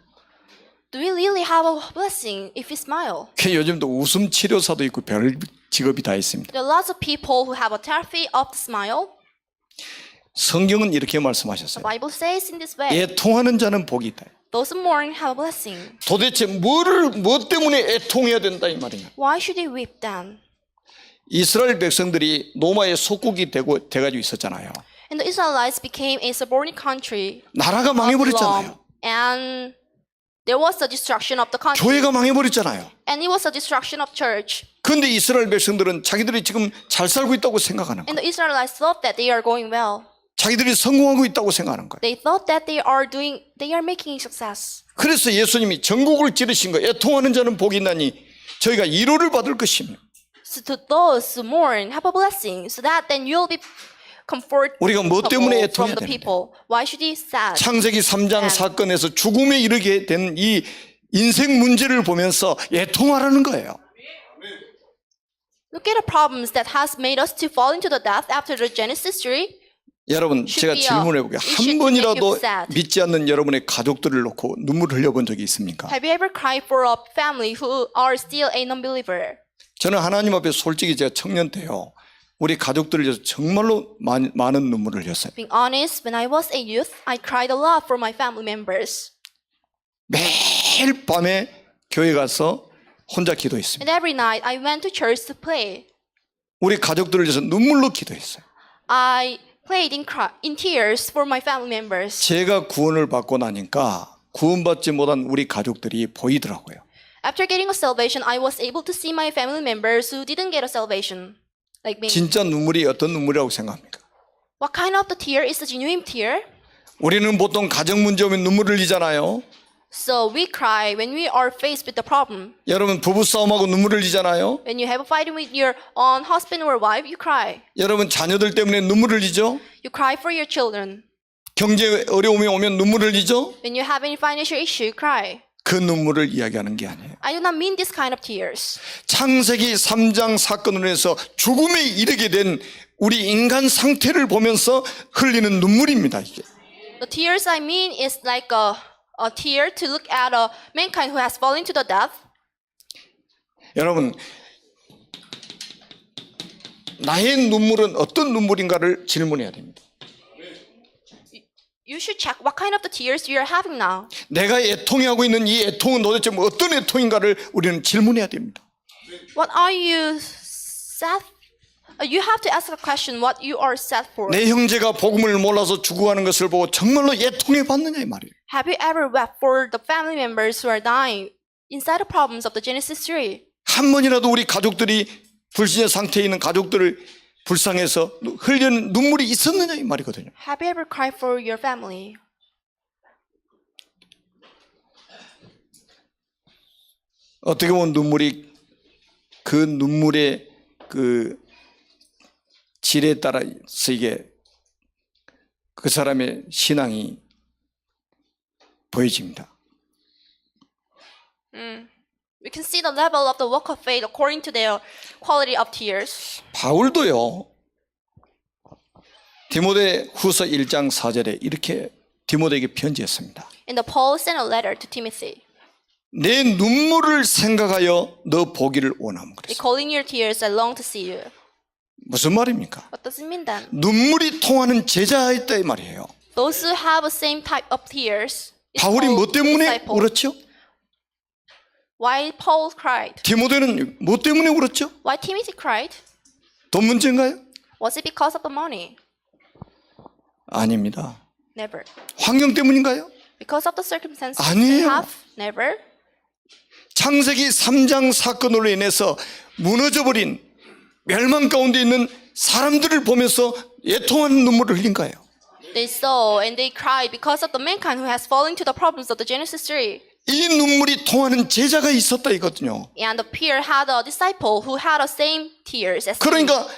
Do we really have a blessing if we smile? 요즘도 웃음 치료사도 있고 별 직업이 다 있습니다. There are lots of people who have a therapy of the smile. 성경은 이렇게 The 말씀하셨어요. Bible says in this way, 애통하는 자는 복이 있다. those who mourn have a blessing. 도대체 뭐 때문에 애통해야 된다 이 말이냐? Why should they weep then? 이스라엘 백성들이 로마의 속국이 돼가지고 있었잖아요. And the Israelites became a subordinate country 나라가 of 망해버렸잖아요. Rome. And there was the destruction of the country. 교회가 망해버렸잖아요. And it was the destruction of church. 그런데 이스라엘 백성들은 자기들이 지금 잘 살고 있다고 생각하는 거예요. And the Israelites thought that they are going well. 자기들이 성공하고 있다고 생각하는 거예요. They thought that they are making success. 그래서 예수님이 전곡을 찌르신 거예요. 애통하는 자는 복이 있나니 저희가 위로를 받을 것이며. So to those who mourn, have a blessing, so that then you'll be comfortable 우리가 뭐 때문에 from 애통해야 the 되는데? people. Why should he sad? 창세기 3장 사건에서 죽음에 이르게 된 이 인생 문제를 보면서 애통하라는 거예요. Look at the problems that has made us to fall into the death after the Genesis tree. 여러분, 제가 질문해 볼게요. 한 번이라도 믿지 않는 여러분의 가족들을 놓고 눈물 흘려본 적이 있습니까? Have you ever cried for a family who are still a non-believer? 저는 하나님 앞에 솔직히 제가 청년 때요, 우리 가족들을 위해서 정말로 많은 눈물을 흘렸어요. Being honest, when I was a youth, I cried a lot for my family members. 매일 밤에 교회 가서 혼자 기도했습니다. And every night, I went to church to pray. 우리 가족들을 위해서 눈물로 기도했어요. I prayed in tears for my family members. 제가 구원을 받고 나니까 구원받지 못한 우리 가족들이 보이더라고요. After getting a salvation, I was able to see my family members who didn't get a salvation, like me. 진짜 눈물이 어떤 눈물이라고 생각합니까? What kind of the tear is the genuine tear? 우리는 보통 가정 문제 오면 눈물을 흘리잖아요. So we cry when we are faced with the problem. 여러분 부부 싸움하고 눈물을 흘리잖아요. When you have a fight with your own husband or wife, you cry. 여러분 자녀들 때문에 눈물을 흘리죠. You cry for your children. 경제 어려움이 오면 눈물을 흘리죠. When you have any financial issue, you cry. 그 눈물을 이야기하는 게 아니에요. I do not mean this kind of tears. 창세기 3장 사건으로 해서 죽음에 이르게 된 우리 인간 상태를 보면서 흘리는 눈물입니다. 이게. The tears I mean is like a tear to look at a mankind who has fallen to the death. 여러분, 나의 눈물은 어떤 눈물인가를 질문해야 됩니다. You should check what kind of the tears you are having now. 내가 애통해하고 있는 이 애통은 도대체 어떤 애통인가를 우리는 질문해야 됩니다. What are you sad You have to ask a question what you are set for. 내 형제가 복음을 몰라서 죽어가는 것을 보고 정말로 애통해 받느냐 이 말이에요. Have you ever wept for the family members who are dying inside the problems of the Genesis 3? 한 번이라도 우리 가족들이 불신의 상태에 있는 가족들을 불쌍해서 흘리는 눈물이 있었느냐 이 말이거든요. Have you ever cried for your family? 어떻게 보면 눈물이 그 눈물의 그 질에 따라서 이게 그 사람의 신앙이 보여집니다. We can see the level of the walk of faith according to their quality of tears. 바울도요. 디모데 후서 1장 4절에 이렇게 디모데에게 편지했습니다. And the Paul sent a letter to Timothy, 내 눈물을 생각하여 너 보기를 원함 그랬어요. recalling your tears, I long to see you. 무슨 말입니까? What does it mean then? 눈물이 통하는 제자가 있다 이 말이에요. Those who have the same type of tears. is 바울이 called 뭐 때문에 disciple. 울었죠? Why Paul cried? 디모데는 뭐 때문에 울었죠? Why Timothy cried? 돈 문제인가요? Was it because of the money? 아닙니다. Never. 환경 때문인가요? Because of the circumstances 아니에요. they have? Never. 창세기 3장 사건으로 인해서 무너져버린 멸망 가운데 있는 사람들을 보면서 애통하는 눈물을 흘린 거예요. They saw and they cried because of the mankind who has fallen to the problems of the Genesis 3. 이 눈물이 통하는 제자가 있었다 이거든요. And the peer had a disciple who had the same tears as him. 그러니까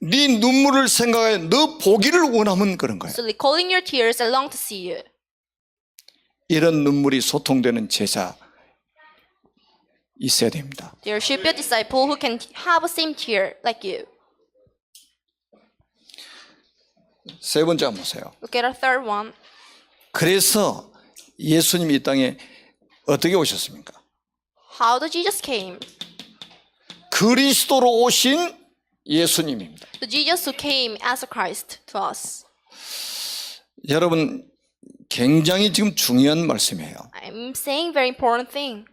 네 눈물을 생각해 너 보기를 원하면 그런 거예요. So recalling your tears, I long to see you. 이런 눈물이 소통되는 제자 있어야 됩니다. There should be a disciple who can have the same tear like you. 세 번째 한번 보세요. Look at our third one. 그래서 예수님이 이 땅에 어떻게 오셨습니까? How did Jesus came? 그리스도로 오신 예수님입니다. The Jesus who came as a Christ to us. 여러분 굉장히 지금 중요한 말씀이에요. I'm saying very important thing.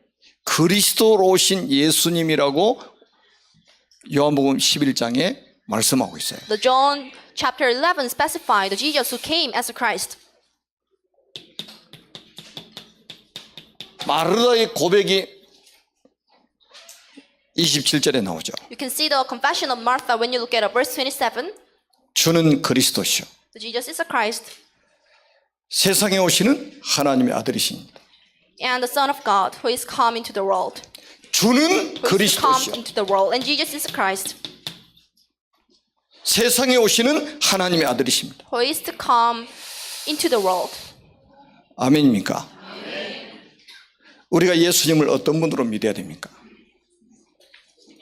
그리스도로 오신 예수님이라고 요한복음 11장에 말씀하고 있어요. The John chapter 11 specify the Jesus who came as a Christ. 마르다의 고백이 27절에 나오죠. You can see the confession of Martha when you look at verse 27. 주는 그리스도시요 The Jesus is a Christ 세상에 오시는 하나님의 아들이십니다. and the Son of God who is come into the world. 주는 Who is to come 그리스도시요 into the world. And Jesus is a Christ 세상에 오시는 하나님의 아들이십니다. who is to come into the world. 아멘입니까? 우리가 예수님을 어떤 분으로 믿어야 됩니까?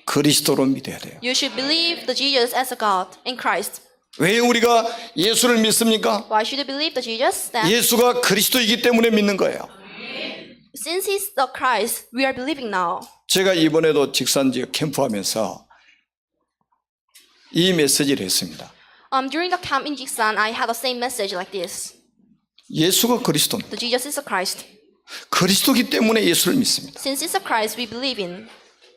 그리스도로 믿어야 돼요. You should believe the Jesus as a God in Christ. 왜 우리가 예수를 믿습니까? Why should you believe the Jesus then? 예수가 그리스도이기 때문에 믿는 거예요. Since he's the Christ, we are believing now. 제가 이번에도 직산지역 캠프하면서 이 메시지를 했습니다. During the camp in Jiksan, I had the same message like this. 예수가 그리스도입니다. The Jesus is a Christ. 그리스도기 때문에 예수를 믿습니다. Since he's a Christ, we believe in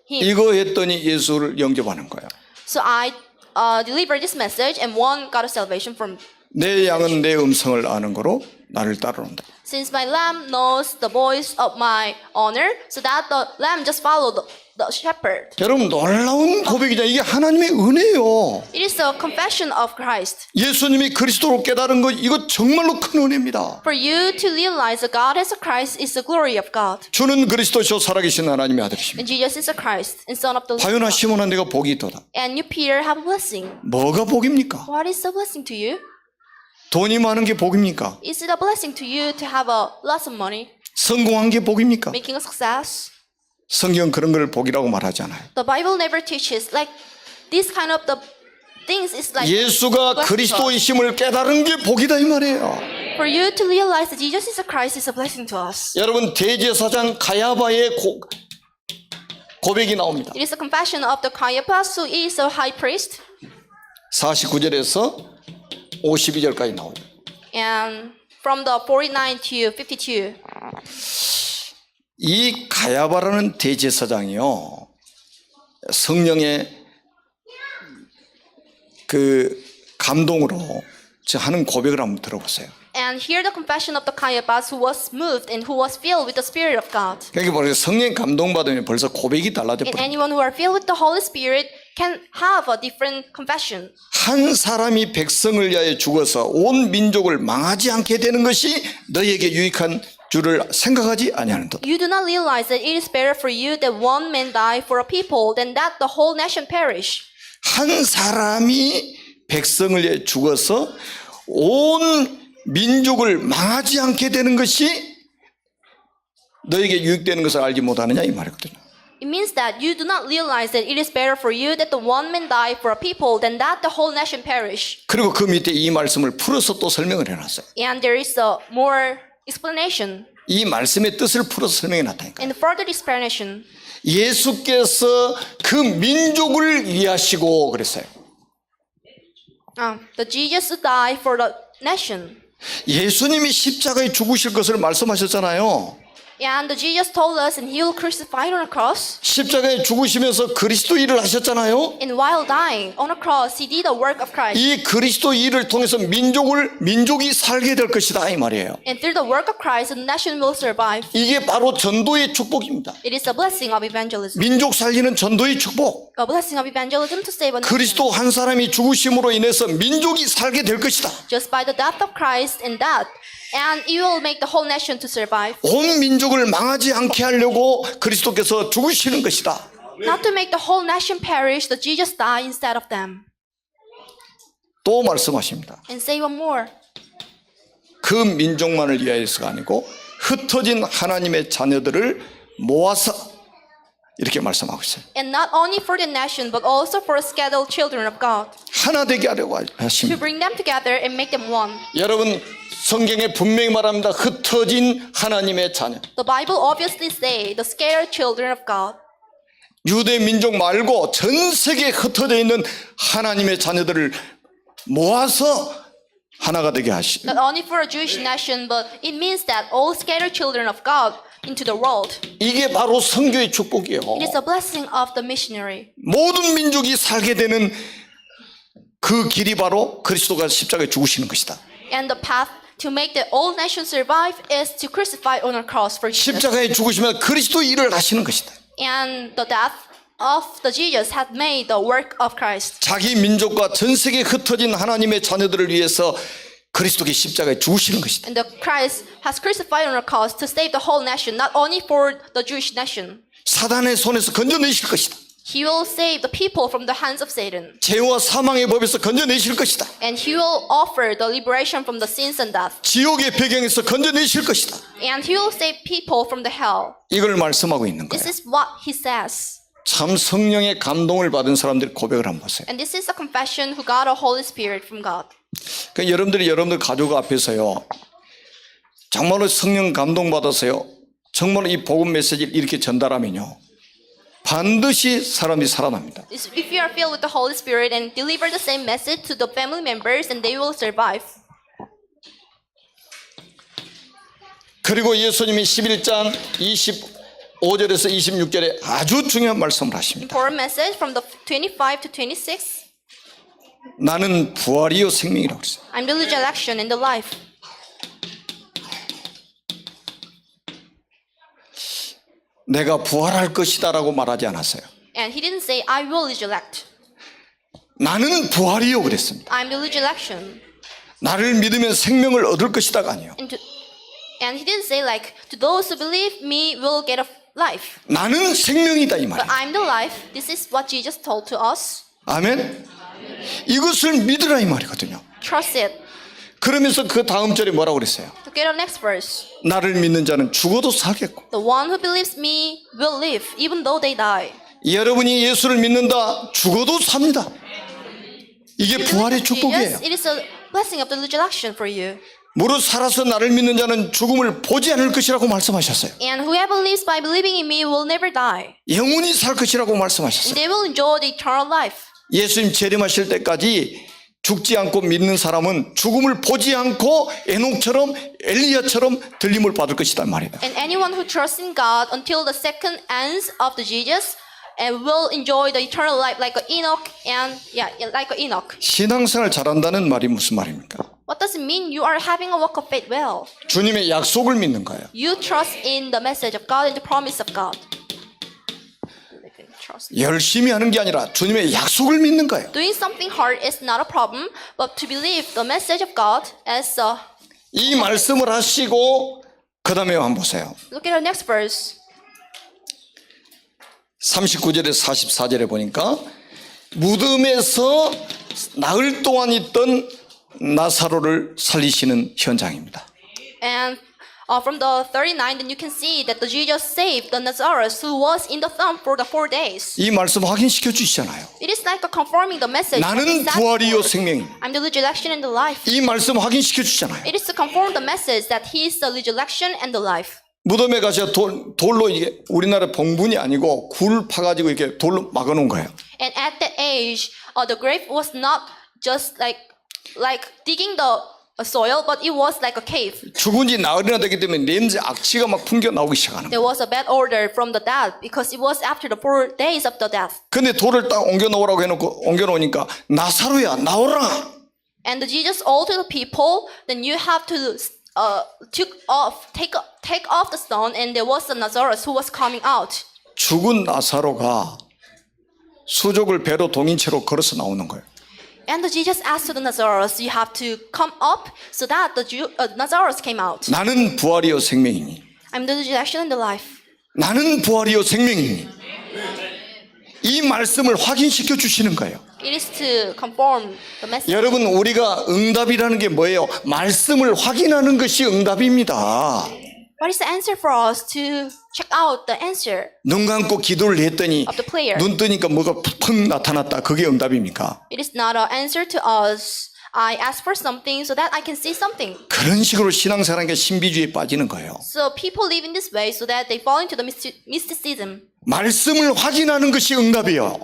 him. 이거 했더니 예수를 영접하는 거예요. So I delivered this message and one got a salvation from. 내 양은 내 음성을 아는 거로 나를 따라온다. Since my lamb knows the voice of my owner, so that the lamb just followed the shepherd. 여러분 놀라운 고백이죠. 이게 하나님의 은혜예요. It is a confession of Christ. 예수님이 그리스도로 깨달은 거 이거 정말로 큰 은혜입니다. For you to realize that God as a Christ is the glory of God. 주는 그리스도시요 살아계신 하나님의 아들이십니다. And Jesus is a Christ and Son of the living 바요나 God. 시몬아 내가 복이 있도다. And you, Peter, have a blessing. 뭐가 복입니까? What is the blessing to you? 돈이 많은 게 복입니까? Is it a blessing to you to have a lots of money, 성공한 게 복입니까? making a success? 성경 그런 걸 복이라고 말하지 않아요. The Bible never teaches like this kind of the things is like 예수가 그리스도이심을 깨달은 게 복이다 이 말이에요. for you to realize that Jesus is a Christ is a blessing to us. 여러분 대제사장 가야바의 고백이 나옵니다. It is a confession of the Caiaphas who is a high priest, 49절에서 52절까지 나오죠. and from the 49 to 52. 이 가야바라는 대제사장이요 성령의 그 감동으로 하는 고백을 한번 들어보세요. And hear the confession of the Caiaphas who was moved and who was filled with the Spirit of God. 그러니까 벌써 성령 감동받으면 벌써 고백이 달라져 And 버려요. anyone who are filled with the Holy Spirit can have a different confession. 한 사람이 백성을 위하여 죽어서 온 민족을 망하지 않게 되는 것이 너희에게 유익한 줄을 생각하지 아니하는도다. You do not realize that it is better for you that one man die for a people than that the whole nation perish. 한 사람이 백성을 위해 죽어서 온 민족을 망하지 않게 되는 것이 너에게 유익되는 것을 알지 못하느냐 이 말이거든요. It means that you do not realize that it is better for you that the one man die for a people than that the whole nation perish. 그리고 그 밑에 이 말씀을 풀어서 또 설명을 해놨어요. And there is a more explanation. 이 말씀의 뜻을 풀어서 설명해 놨다니까. In the further explanation, 예수께서 그 민족을 위하시고 그랬어요. the Jesus who died for the nation. 예수님이 십자가에 죽으실 것을 말씀하셨잖아요. And the Jesus told us, and he will crucify on a cross. 십자가에 죽으시면서 그리스도 일을 하셨잖아요. And while dying on a cross, he did the work of Christ. 이 그리스도 일을 통해서 민족이 살게 될 것이다 이 말이에요. And through the work of Christ, the nation will survive. 이게 바로 전도의 축복입니다. It is a blessing of evangelism. 민족 살리는 전도의 축복. A blessing of evangelism to save a nation. 그리스도 한 사람이 죽으심으로 인해서 민족이 살게 될 것이다. Just by the death of Christ and that, and it will make the whole nation to survive. 온 민족을 망하지 않게 하려고 그리스도께서 죽으시는 것이다. Not to make the whole nation perish, the Jesus died instead of them. 또 말씀하십니다. And say one more. 그 민족만을 위하여서가 아니고 흩어진 하나님의 자녀들을 모아서 이렇게 말씀하고 있어요. And not only for the nation, but also for scattered children of God. 하나 되게 하려고 To 하십니다. bring them together and make them one. 여러분 성경에 분명히 말합니다. 흩어진 하나님의 자녀. The Bible obviously say the scattered children of God. 유대 민족 말고 전 세계에 흩어져 있는 하나님의 자녀들을 모아서 하나가 되게 하시. Not only for a Jewish nation, but it means that all scattered children of God into the world. 이게 바로 선교의 축복이에요. It is a blessing of the missionary. 모든 민족이 살게 되는 그 길이 바로 그리스도가 십자가에 죽으시는 것이다. And the path to make the old nation survive is to crucify on a cross for Jesus. 십자가에 죽으시면 그리스도 일을 하시는 것이다. And the death of the Jesus had made the work of Christ. 자기 민족과 전 세계에 흩어진 하나님의 자녀들을 위해서 그리스도께 십자가에 죽으시는 것이다. And the Christ has crucified on a cross to save the whole nation, not only for the Jewish nation. 사단의 손에서 건져내실 것이다. He will save the people from the hands of Satan. 죄와 사망의 법에서 건져내실 것이다. And he will offer the liberation from the sins and death. 지옥의 배경에서 건져내실 것이다. And he will save people from the hell. 이걸 말씀하고 있는 This 거예요. is what he says. 참 성령의 감동을 받은 사람들의 고백을 한번 보세요. And this is a confession who got a Holy Spirit from God. 그러니까 여러분들 가족 앞에서요. 정말로 성령 감동 받아서요. 정말로 이 복음 메시지를 이렇게 전달하면요. 반드시 사람이 살아납니다. If you are filled with the Holy Spirit and deliver the same message to the family members, and they will survive. 그리고 예수님이 11장 25절에서 26절에 아주 중요한 말씀을 하십니다. For a message from the 25 to 26, 나는 부활이요 생명이라고 그랬어요. I'm the resurrection and the life. 내가 부활할 것이다라고 말하지 않았어요. And he didn't say, I will resurrect. 나는 부활이요 그랬습니다. I'm the resurrection. 나를 믿으면 생명을 얻을 것이다가 아니에요. And he didn't say like, to those who believe me will get a life. 나는 생명이다 이 But 말이에요. I'm the life. This is what Jesus told to us. 아멘. 이것을 믿으라 이 말이거든요. Trust it. 그러면서 그 다음 절에 뭐라고 그랬어요? To get the next verse. 나를 믿는 자는 죽어도 살겠고. The one who believes me will live, even though they die. 여러분이 예수를 믿는다 죽어도 삽니다. 이게 부활의 축복이에요. It is a blessing of the resurrection for you. 무릇 살아서 나를 믿는 자는 죽음을 보지 않을 것이라고 말씀하셨어요. And whoever lives by believing in me will never die. 영원히 살 것이라고 And 말씀하셨어요. they will enjoy the eternal life. 예수님 재림하실 때까지 죽지 않고 믿는 사람은 죽음을 보지 않고 에녹처럼 엘리야처럼 들림을 받을 것이다 말이다. And anyone who trusts in God until the second ends of the Jesus and will enjoy the eternal life like a Enoch and like a Enoch. 신앙생활 잘한다는 말이 무슨 말입니까? What does it mean? You are having a walk of faith well. 주님의 약속을 믿는 거예요. You trust in the message of God and the promise of God. Trust. 열심히 하는 게 아니라 주님의 약속을 믿는 거예요. Doing something hard is not a problem, but to believe the message of God as a. 이 말씀을 하시고 그 다음에 한번 보세요. Look at the next verse. 39절에 44절에 보니까 무덤에서 나흘 동안 있던 나사로를 살리시는 현장입니다. And from the 39, then you can see that the Jesus saved the Nazareth who was in the tomb for the 4 days. 이 말씀 확인시켜 주시잖아요. It is like a confirming the message. 나는 부활이요 생명이. I'm the resurrection and the life. 이 말씀 확인시켜 주잖아요. It is to confirm the message that He is the resurrection and the life. 무덤에 가서 돌로 이게 우리나라 봉분이 아니고 굴 파가지고 이렇게 돌로 막아놓은 거예요. And at that age, the grave was not just like digging the soil, but it was like a cave. 죽은 지 나흘이나 되기 때문에 냄새 악취가 막 풍겨 나오기 시작하는 거예요. There was a bad odor from the dead because it was after the 4 days of the death. 근데 돌을 딱 옮겨 놓으라고 해놓고 옮겨 놓으니까 나사로야 나오라. And Jesus told to the people, then you have to take off the stone, and there was a Nazareth who was coming out. 죽은 나사로가 수족을 배로 동인 채로 걸어서 나오는 거예요. And Jesus asked to the Nazareth, you have to come up, so that the Nazareth came out. 나는 부활이요 생명이니. I'm the resurrection and the life. 나는 부활이요 생명이니. 이 말씀을 확인시켜 주시는 거예요. It is to confirm the message. 여러분 우리가 응답이라는 게 뭐예요? 말씀을 확인하는 것이 응답입니다. What is the answer for us to check out the answer 눈 감고 기도를 했더니 of the prayer? 눈 뜨니까 뭐가 펑 나타났다. 그게 응답입니까? It is not an answer to us. I ask for something so that I can see something. 그런 식으로 신앙생활하는 게 신비주의에 빠지는 거예요. So people live in this way so that they fall into the mysticism. 말씀을 확인하는 것이 응답이에요.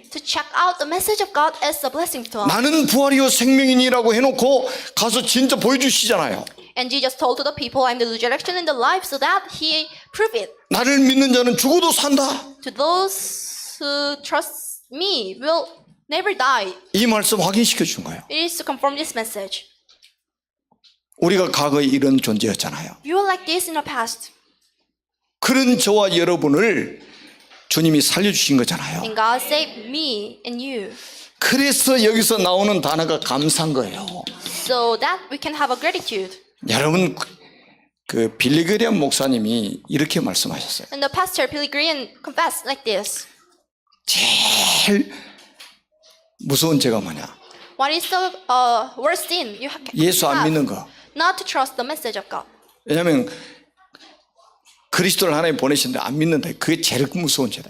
To check out the message of God as a blessing to us. 나는 부활이요 생명이니라고 해놓고 가서 진짜 보여주시잖아요. And Jesus told to the people, I'm the resurrection and the life, so that He proved it. 나를 믿는 자는 죽어도 산다. To those who trust me will never die. 이 말씀 확인시켜 준 거예요. It is to confirm this message. 우리가 과거에 이런 존재였잖아요. You were like this in the past. 그런 저와 여러분을 주님이 살려주신 거잖아요. And God saved me and you. 그래서 여기서 나오는 단어가 감사한 거예요. So that we can have a gratitude. 여러분 그 빌리그리안 목사님이 이렇게 말씀하셨어요. And the pastor Billy Graham confessed like this. 제일 무서운 죄가 뭐냐? What is the worst sin you have? 예수 안 믿는 거. Not to trust the message of God. 왜냐하면 그리스도를 하나님 보내신데 안 믿는다. 그게 제일 무서운 죄다.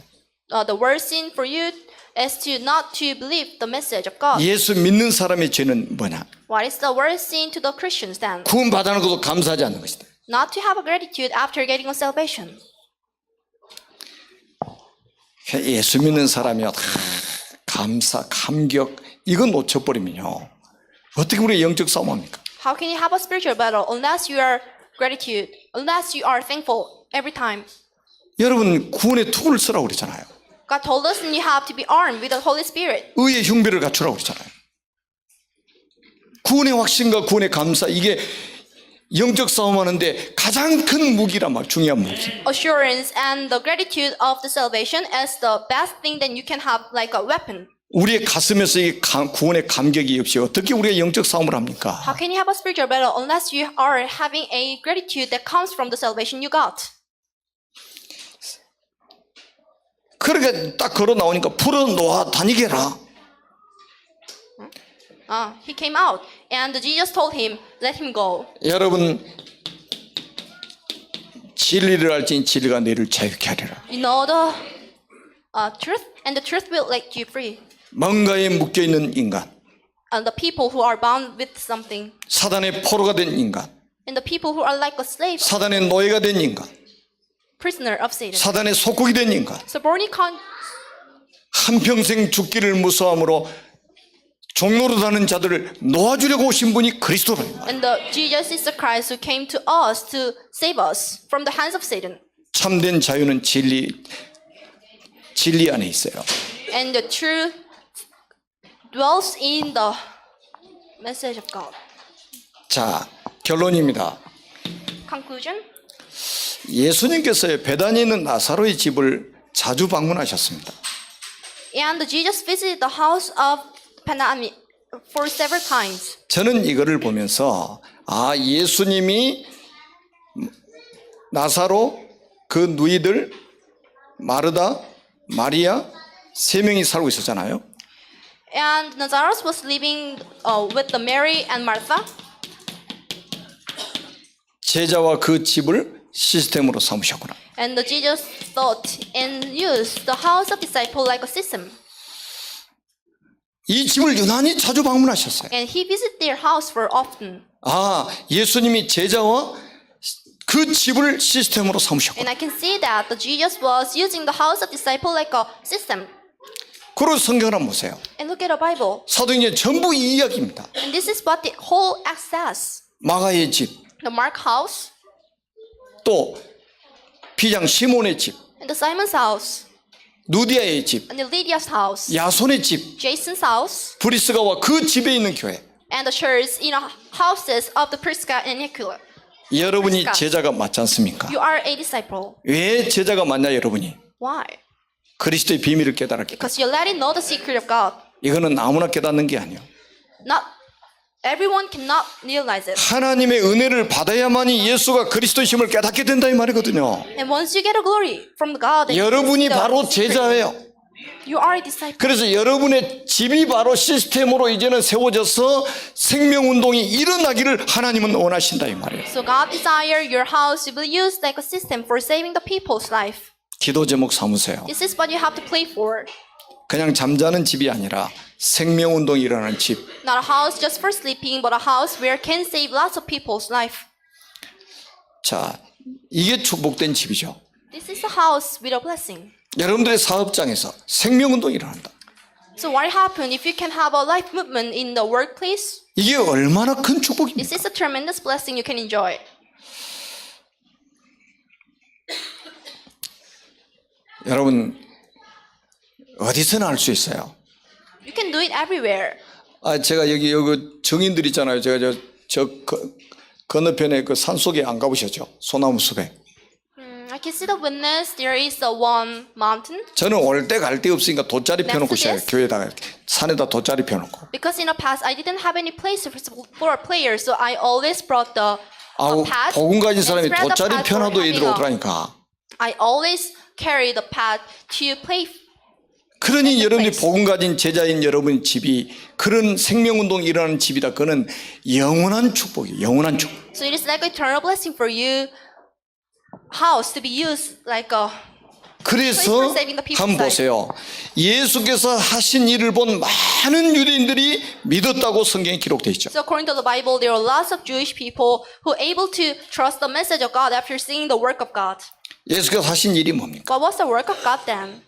The worst sin for you is to not to believe the message of God. 예수 믿는 사람의 죄는 뭐냐? What is the worst sin to the Christians then? 구원 받아는 것도 감사하지 않는 것이다. Not to have a gratitude after getting a salvation. 예수 믿는 사람이요. 감사, 감격 이거 놓쳐버리면요. 어떻게 우리가 영적 싸움합니까? How can you have a spiritual battle unless you are gratitude, unless you are thankful every time? 여러분 구원의 투구를 쓰라고 그랬잖아요. God told us and you have to be armed with the Holy Spirit. 의의 흉배를 갖추라고 그랬잖아요. 구원의 확신과 구원의 감사 이게 영적 싸움하는데 가장 큰 무기란 말, 중요한 무기. Assurance and the gratitude of the salvation is the best thing that you can have like a weapon. 우리의 가슴에서 이 구원의 감격이 없이 어떻게 우리가 영적 싸움을 합니까? How can you have a spiritual battle unless you are having a gratitude that comes from the salvation you got? 그렇게 딱 걸어 나오니까 풀어놓아 다니게라. He came out and Jesus told him, let him go. 여러분 진리를 알지니 진리가 너희를 자유케 하리라. You know the truth and the truth will let you free. 뭔가에 묶여있는 인간, And the people who are bound with something. 사단의 포로가 된 인간, And the people who are like a slave, 사단의 노예가 된 인간, prisoner of Satan. 사단의 속국이 된 인간, Subordinate 한평생 죽기를 무서워함으로 종로로 다는 자들을 놓아주려고 오신 분이 그리스도랍니다. And Jesus is the Christ who came to us to save us from the hands of Satan. 참된 자유는 진리 안에 있어요. And the truth dwells in the message of God. 자, 결론입니다. Conclusion. 예수님께서 베다니에 있는 나사로의 집을 자주 방문하셨습니다. And Jesus visited the house of Penami for several times. 저는 이거를 보면서 예수님이 나사로 그 누이들 마르다, 마리아 세 명이 살고 있었잖아요. And Lazarus was living with the Mary and Martha. 제자와 그 집을 시스템으로 삼으셨구나. And the Jesus thought and used the house of disciple like a system. 이 집을 유난히 자주 방문하셨어요. And he visited their house for often. 예수님이 제자와 그 집을 시스템으로 And 삼으셨구나. I can see that the Jesus was using the house of disciple like a system. 그리고 성경을 한번 보세요. And look at the Bible. 사도행전 전부 이 이야기입니다. And this is what the whole Acts says. 마가의 집, The Mark house 또 비장 시몬의 집, and the Simon's house 누디아의 집, and the Lydia's house, 야손의 집, Jason's house, 브리스가와 그 집에 있는 교회. and the church in the houses of the Prisca and Aquila. 여러분이 제자가 맞지 않습니까? You are a disciple. 왜 제자가 맞냐 여러분이? Why? 그리스도의 비밀을 깨달았기 때문에. Because you're letting know the secret of God. 이거는 아무나 깨닫는 게 아니에요. Not everyone cannot realize it. 하나님의 은혜를 받아야만이 예수가 그리스도이심을 깨닫게 된다 이 말이거든요. And once you get a glory from God, then 여러분이 you see the 바로 secret. 제자예요. You are a disciple. 그래서 여러분의 집이 바로 시스템으로 이제는 세워져서 생명운동이 일어나기를 하나님은 원하신다 이 말이에요. So God desire your house to be used like a system for saving the people's life. 기도 제목 삼으세요. This is what you have to pray for. 그냥 잠자는 집이 아니라 생명운동이 일어나는 집. Not a house just for sleeping, but a house where can save lots of people's life. 자, 이게 축복된 집이죠. This is a house with a blessing. 여러분들의 사업장에서 생명운동이 일어난다. So what happens if you can have a life movement in the workplace? 이게 얼마나 큰 This 축복입니까? is a tremendous blessing you can enjoy. 여러분 어디서나 할 수 있어요. You can do it everywhere. 제가 여기 정인들 있잖아요. 제가 저 건너편에 그 산속에 안 가보셨죠? 소나무 숲에. I can see the witness. There is a one mountain. 저는 올 때 갈 데 없으니까 돗자리 Next 펴놓고 to 시작해요. this? 교회에다가 이렇게 산에다 돗자리 펴놓고. Because in the past I didn't have any place for players, so I always brought the pad. 복음 가진 and 사람이 spread the 돗자리 pad for 펴놔도 애들 having a- 오더라니까. I always carry the pad to play. 그러니 여러분이 place. 복음 가진 제자인 여러분 집이 그런 생명운동이 일어나는 집이다. 그는 영원한 축복이에요. 영원한 축복. So it is like an eternal blessing for you house to be used like a 그래서 한번 보세요. 예수께서 하신 일을 본 많은 유대인들이 믿었다고 성경에 기록되어 있죠. So according to the Bible, there are lots of Jewish people who are able to trust the message of God after seeing the work of God. 예수께서 하신 일이 뭡니까? What was the work of God then?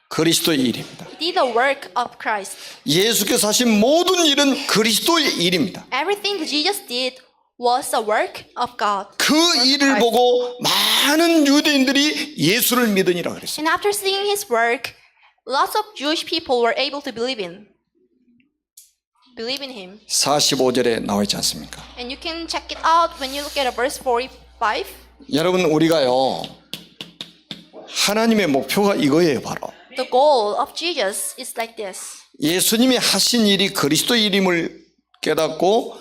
그리스도의 일입니다. He did the work of Christ. 예수께서 하신 모든 일은 그리스도의 일입니다. Everything that Jesus did was the work of God. 그 일을 보고 많은 유대인들이 예수를 믿으니라 그랬어요. And after seeing his work, lots of Jewish people were able to believe in him. 45절에 나와 있지 않습니까? And you can check it out when you look at verse 45. 여러분 우리가요 하나님의 목표가 이거예요. 바로 The goal of Jesus is like this. 예수님이 하신 일이 그리스도의 일임을 깨닫고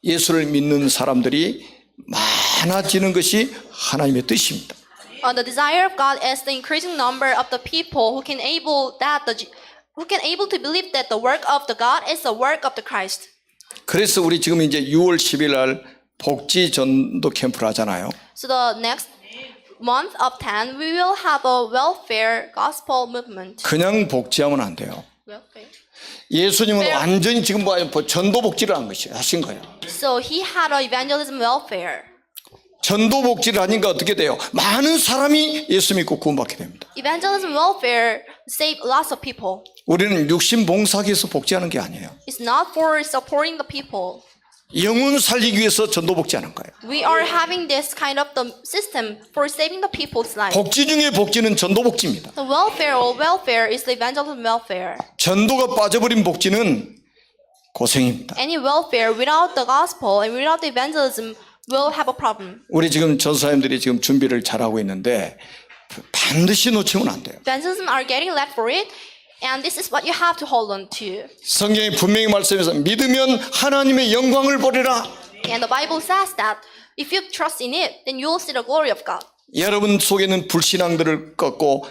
예수를 믿는 사람들이 많아지는 것이 하나님의 뜻입니다. The desire of God is the increasing number of the people who can able to believe that the work of the God is the work of the Christ. 그래서 우리 지금 이제 6월 10일 날 복지 전도 캠프를 하잖아요. So the next month of 10, we will have a welfare gospel movement. 그냥 복지하면 안 돼요. Welfare. 예수님은 완전히 지금 전도 복지를 하신 거예요. So he had a evangelism welfare. 전도 복지를 하니까 어떻게 돼요? 많은 사람이 예수 믿고 구원받게 됩니다. Evangelism welfare saved lots of people. 우리는 육신 봉사하기 위해서 복지하는 게 아니에요. It's not for supporting the people. 영혼 살리기 위해서 전도 복지 하는 거예요. We are having this kind of the system for saving the people's lives. 복지 중에 복지는 전도 복지입니다. The welfare or welfare is the evangelism welfare. 전도가 빠져버린 복지는 고생입니다. Any welfare without the gospel and without the evangelism will have a problem. 우리 지금 전사님들이 지금 준비를 잘하고 있는데 반드시 놓치면 안 돼요. Evangelism are getting led for it, and this is what you have to hold on to. 성경이 분명히 말씀해서 믿으면 하나님의 영광을 보리라. And the Bible says that if you trust in it, then you will see the glory of God. 여러분 속에는 불신앙들을 꺾고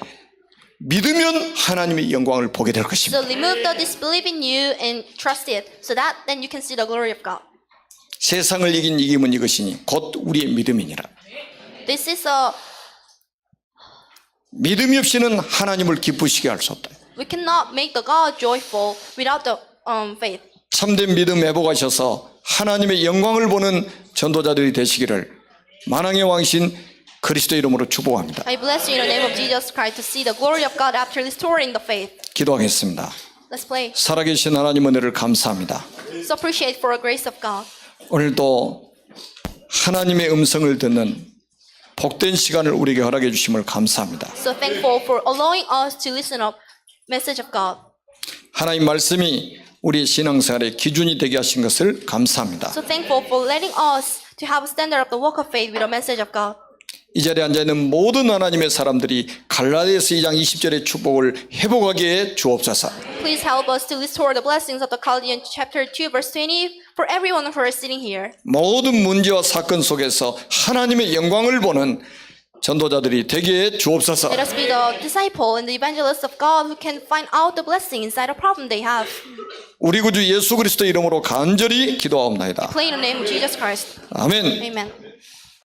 믿으면 하나님의 영광을 보게 될 것입니다. So remove the disbelief in you and trust it, so that then you can see the glory of God. 세상을 이긴 이김은 이것이니 곧 우리의 믿음이니라. This is a 믿음이 없이는 하나님을 기쁘시게 할 수 없다. we cannot make the God joyful without the faith. 참된 믿음 회복하셔서 하나님의 영광을 보는 전도자들이 되시기를 만왕의 왕신 그리스도 이름으로 축복합니다. I bless you in the name of Jesus Christ to see the glory of God after restoring the faith. 기도하겠습니다. Let's pray. 살아계신 하나님 은혜를 감사합니다. So appreciate for the grace of God. 오늘도 하나님의 음성을 듣는 복된 시간을 우리에게 허락해 주심을 감사합니다. So thankful for allowing us to listen up message of God. 하나님 말씀이 우리의 신앙생활의 기준이 되게 하신 것을 감사합니다. So thankful for letting us to have a standard of the walk of faith with the message of God. 이 자리에 앉아있는 모든 하나님의 사람들이 갈라디아서 2장 20절의 축복을 회복하게 해 주옵소서. Please help us to restore the blessings of the Chaldeans chapter 2 verse 20 for everyone who is sitting here. 모든 문제와 사건 속에서 하나님의 영광을 보는 전도자들이 되게 해 주옵소서. Let us be the disciple and the evangelist of God who can find out the blessing inside a problem they have. 우리 구주 예수 그리스도 이름으로 간절히 기도하옵나이다. Pray in the name of Jesus Christ. 아멘. Amen.